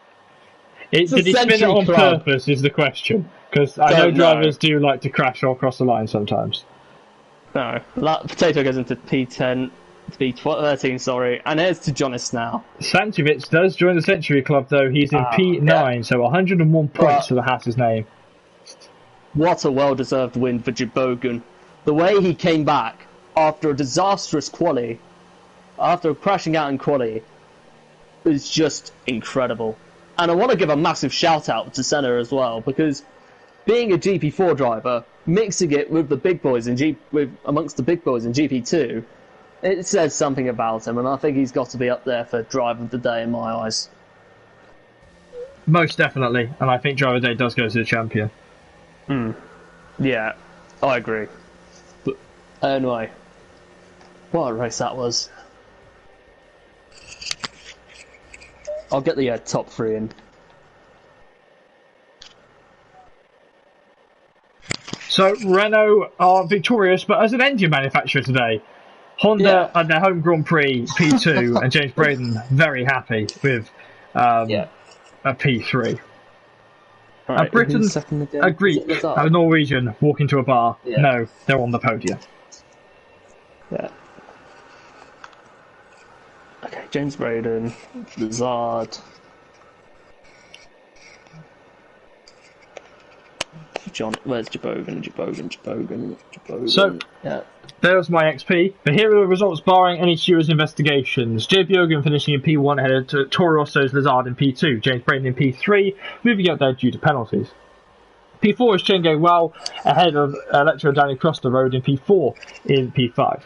Did he spin it on purpose? Is the question? Because I know drivers do like to crash or cross the line sometimes. No, Potato goes into P10. P13, sorry, and here's to Jonas now. Santovic does join the Century Club, though. He's in P9, so 101 points to the Haas's name. What a well-deserved win for Jubogan. The way he came back after a disastrous quali, after crashing out in quali, is just incredible. And I want to give a massive shout-out to Senna as well, because being a GP4 driver, mixing it with the big boys amongst the big boys in GP2, it says something about him, and I think he's got to be up there for driver of the day in my eyes. Most definitely, and I think driver of the day does go to the champion. Yeah, I agree. But anyway, what a race that was. I'll get the top 3 in. So Renault are victorious, but as an engine manufacturer today, Honda and their home Grand Prix P2 and James Braden very happy with a P3. Right, Britain, a Greek, a Norwegian walk into a bar. Yeah. No, they're on the podium. Yeah. Okay, James Braden, Lazard. John, where's Jabogan? So, there's my XP. But here are the results barring any Stewards investigations. JP Ogan finishing in P1 ahead of Toro Rosso's Lazard in P2. James Braden in P3, moving up there due to penalties. P4 is Chen going well ahead of Electro Danny across the road in P4 in P5.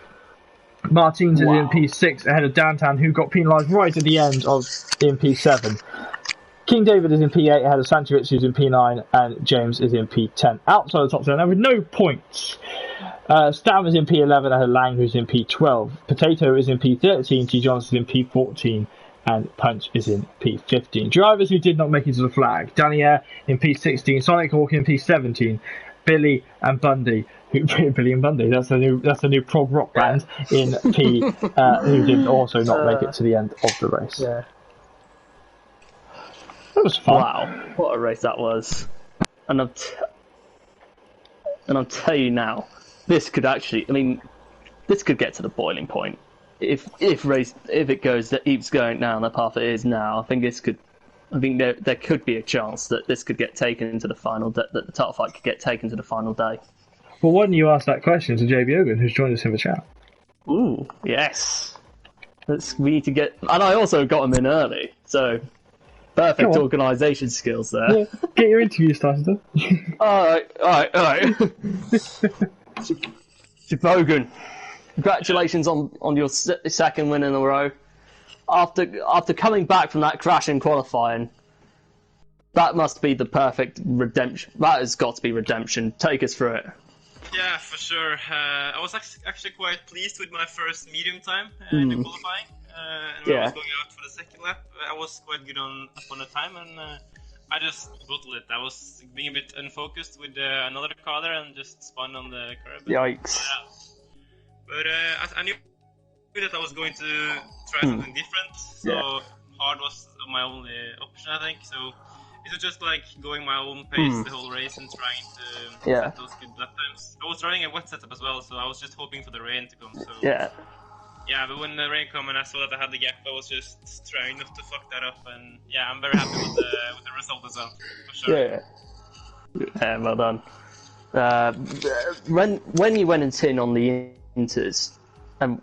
Martins is in P6 ahead of Downtown, who got penalised right at the end of in P7. King David is in P8 ahead of Sanchevich, who's in P9, and James is in P10. Outside the top 10, with no points. Stam is in P11 ahead of Lang, who's in P12. Potato is in P13, T. Johnson is in P14, and Punch is in P15. Drivers who did not make it to the flag: Danier in P16, Sonic Hawk in P17, Billy and Bundy. Billy and Bundy, that's the new prog rock band in P, who did also not make it to the end of the race. Yeah. That was fun. Wow, what a race that was! And I'll tell you now, this could actually, this could get to the boiling point. If it keeps going down the path it is now, I think there could be a chance that this could get taken into the final, that the title fight could get taken to the final day. Well, why didn't you ask that question to JB Ogan, who's joined us in the chat? Ooh, yes. We need to get, and I also got him in early, so perfect organisation skills there. Yeah, get your interview started then. Alright. Bogan, congratulations on your second win in a row. After coming back from that crash in qualifying, that must be the perfect redemption. That has got to be redemption. Take us through it. Yeah, for sure. I was actually quite pleased with my first medium time in the qualifying. And when I was going out for the second lap, I was quite good upon the time, and I just bottled it. I was being a bit unfocused with another car there and just spun on the curb. Yikes. But I knew that I was going to try something different, so hard was my only option, I think. So it was just like going my own pace the whole race and trying to set those good lap times. I was running a wet setup as well, so I was just hoping for the rain to come. So yeah, but when the rain came and I saw that I had the gap, I was just trying not to fuck that up. And yeah, I'm very happy with the result as well, for sure. Yeah, well done. When you went in on the inters and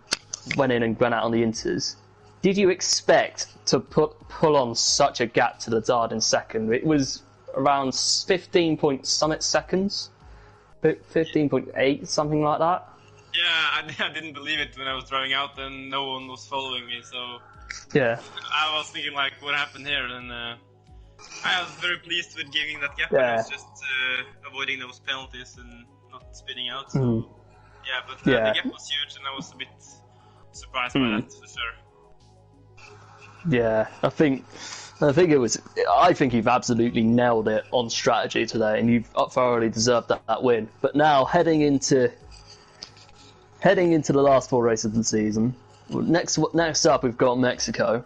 went in and went out on the inters, did you expect to pull on such a gap to the Dard in second? It was around 15 point summit seconds, 15.8, something like that. Yeah, I didn't believe it when I was driving out and no one was following me, so yeah, I was thinking like, what happened here? And I was very pleased with giving that gap. I was just avoiding those penalties and not spinning out. So yeah, but the gap was huge, and I was a bit surprised by that, for sure. Yeah, I think you've absolutely nailed it on strategy today, and you've thoroughly deserved that win. But now heading into the last 4 races of the season, next up we've got Mexico.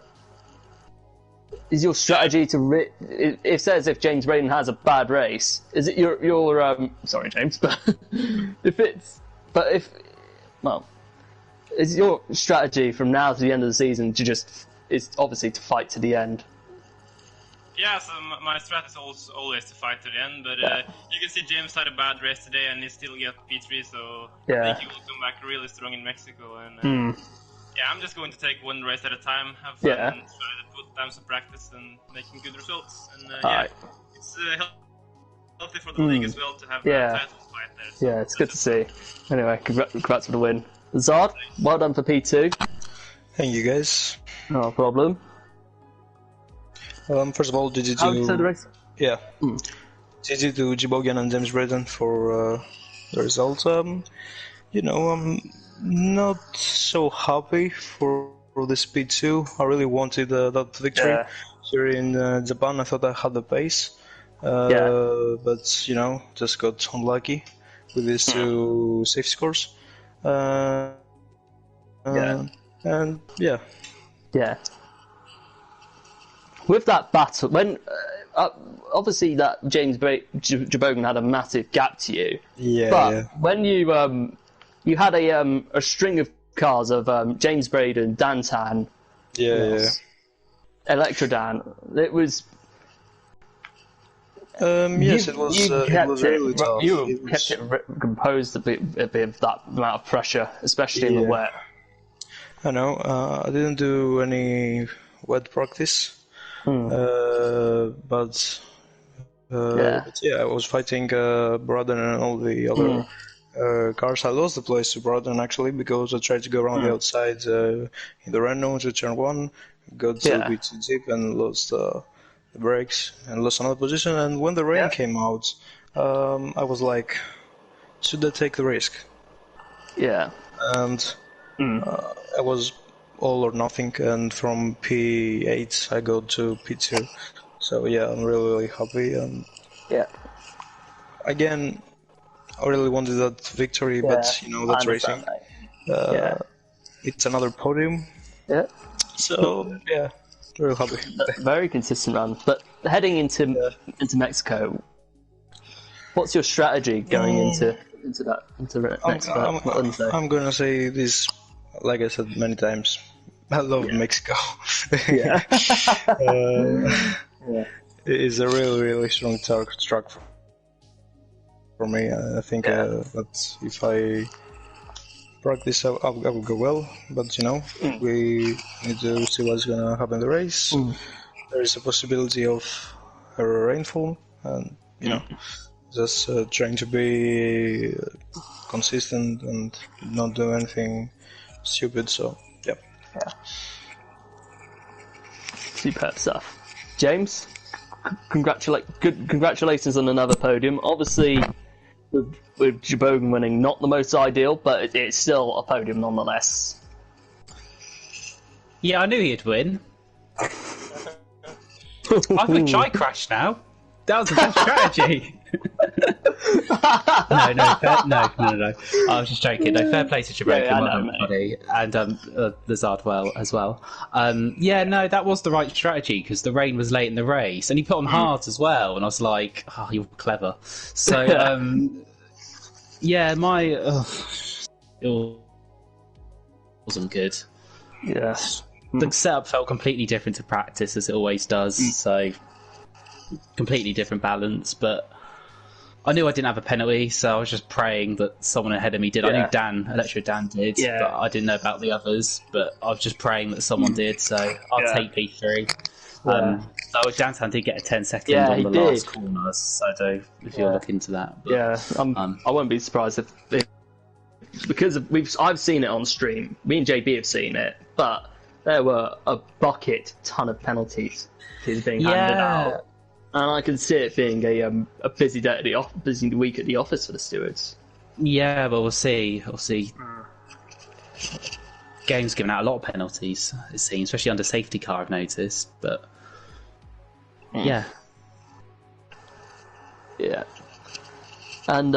Is your strategy to it says if James Braden has a bad race, is it your sorry James, but is your strategy from now to the end of the season is obviously to fight to the end? Yeah, so my strat is always to fight to the end, but you can see James had a bad race today and he still got P3, so I think he will come back really strong in Mexico. And yeah, I'm just going to take one race at a time, have fun, and try to put down some practice and making good results. And it's healthy for the league as well to have titles fight there. So yeah, it's good to see. Anyway, congrats for the win. Zard, well done for P2. Thank you guys. No problem. First of all, did you How did you say the race? Yeah. Did you do Jibogian and James Braden for the result? I'm not so happy for the Speed 2. I really wanted that victory. here in Japan, I thought I had the pace, but just got unlucky with these two safety scores. And yeah. With that battle, when obviously that James Jabogan had a massive gap to you. When you had a string of cars of James Braden, Dantan, Electrodan. It was. Yes, it was really tough. You kept it composed a bit of that amount of pressure, especially in the wet. I know. I didn't do any wet practice, but I was fighting Braden and all the other cars. I lost the place to Braden actually because I tried to go around the outside in the Renault to turn one, got a little bit too deep and lost the brakes and lost another position. And when the rain came out, I was like, should I take the risk? Yeah. And I was all or nothing, and from P8 I got to P2. So yeah, I'm really happy. And again, I really wanted that victory, but that's racing. It's another podium. Yeah. So yeah, very happy. Very consistent run. But heading into Mexico, what's your strategy going into Mexico? I'm gonna say this, like I said many times. I love Mexico. It's a really strong track for me. I think that if I practice, I will go well. But we need to see what's gonna happen in the race. There is a possibility of a rainfall, and just trying to be consistent and not do anything stupid. So yeah. Superb stuff, James. Congratulations on another podium. Obviously, with Jabogan winning, not the most ideal, but it's still a podium nonetheless. Yeah, I knew he'd win. I'm going to try crash now. That was the best strategy. No. I was just joking. No, fair play to Jabogan, and Lazard as well. That was the right strategy because the rain was late in the race, and he put on hards as well. And I was like, "Oh, you're clever." So, it wasn't good. Yes, the setup felt completely different to practice, as it always does. So, completely different balance, but. I knew I didn't have a penalty, so I was just praying that someone ahead of me did. I knew Electro Dan did, but I didn't know about the others. But I was just praying that someone did, so I'll take P3. So Dantan did get a 10-second on the last corner, so if you'll look into that. But, I won't be surprised if because I've seen it on stream. Me and JB have seen it, but there were a bucket ton of penalties being handed out. And I can see it being a busy day busy week at the office for the stewards. Yeah, but we'll see. Game's given out a lot of penalties, it seems, especially under safety car, I've noticed. But yeah. And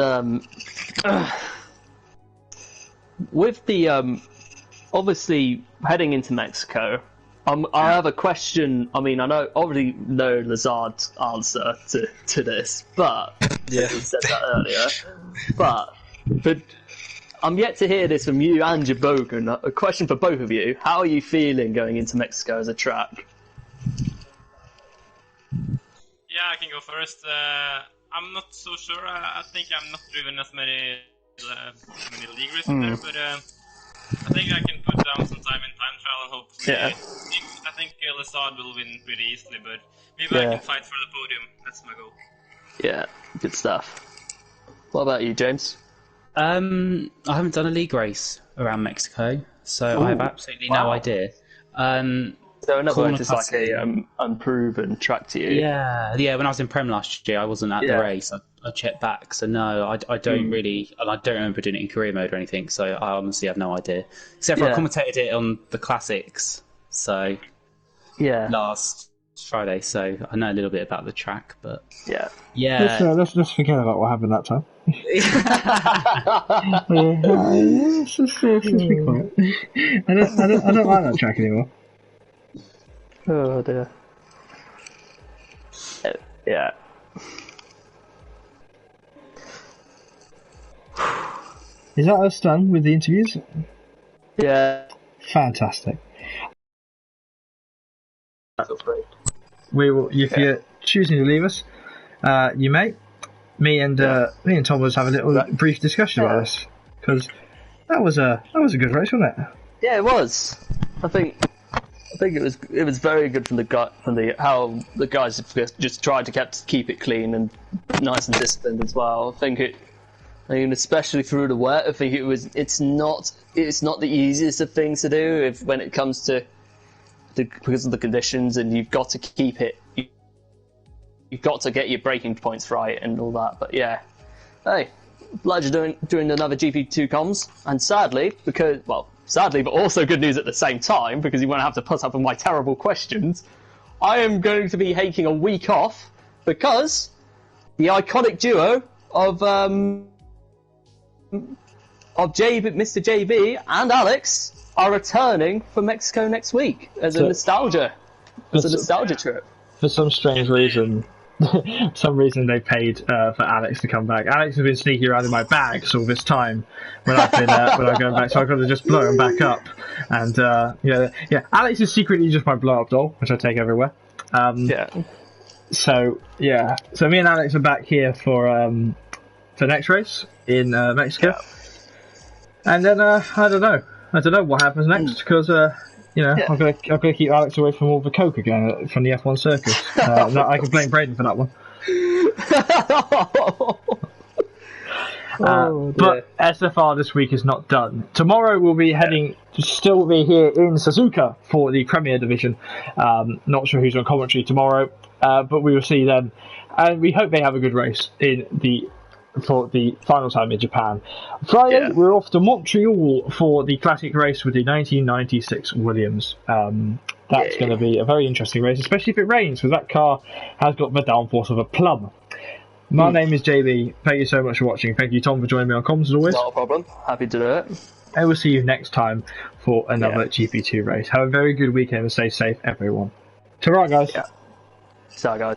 with the obviously heading into Mexico. I have a question. I mean, I already know Lazard's answer to this, but he said that earlier. But I'm yet to hear this from you and Jabogan. A question for both of you: how are you feeling going into Mexico as a track? Yeah, I can go first. I'm not so sure. I think I'm not driven as many league races there, but I think I can put down some time in time trial and hopefully. I think Lazard will win pretty easily, but maybe I can fight for the podium. That's my goal. Yeah, good stuff. What about you, James? I haven't done a league race around Mexico, so I have absolutely no idea. So in other words, it's like a unproven track to you. Yeah. When I was in Prem last year, I wasn't at the race. I checked back, so no, I don't really, and I don't remember doing it in career mode or anything. So I honestly have no idea, except for I commentated it on the classics. So last It's Friday, so I know a little bit about the track, but Yeah. Let's forget about what happened that time. Let's just be quiet. I don't like that track anymore. Oh dear. Yeah. Is that us done with the interviews? Yeah. Fantastic. We will. If you're choosing to leave us, you may. Me and Tom was having a little brief discussion about this because that was a good race, wasn't it? Yeah, it was. I think it was very good from how the guys just tried to keep it clean and nice and disciplined as well. I mean, especially through the wet, I think it's not the easiest of things to do when it comes to because of the conditions, and you've got to keep it. You've got to get your braking points right and all that. But yeah, hey, glad you're doing another GP2 comms, and sadly, but also good news at the same time, because you won't have to put up with my terrible questions. I am going to be taking a week off because the iconic duo of Mr. JB and Alex are returning from Mexico next week as a nostalgia trip. For some strange reason, they paid for Alex to come back. Alex has been sneaking around in my bags all this time when I've been going back, so I've got to just blow him back up. And Alex is secretly just my blow up doll, which I take everywhere. So me and Alex are back here for next race in Mexico, and then I don't know what happens next because I'm gonna keep Alex away from all the coke again from the F1 circus. I can blame Braden for that one. But SFR this week is not done. Tomorrow we'll be still be here in Suzuka for the Premier Division. Not sure who's on commentary tomorrow, but we will see then. And we hope they have a good race for the final time in Japan. Friday, we're off to Montreal for the classic race with the 1996 Williams. That's going to be a very interesting race, especially if it rains, because that car has got the downforce of a plum. My name is JB. Thank you so much for watching. Thank you, Tom, for joining me on comms as always. Not a problem. Happy to do it. And we'll see you next time for another GP2 race. Have a very good weekend and stay safe, everyone. Ta-ra, guys. Ta-ra, guys.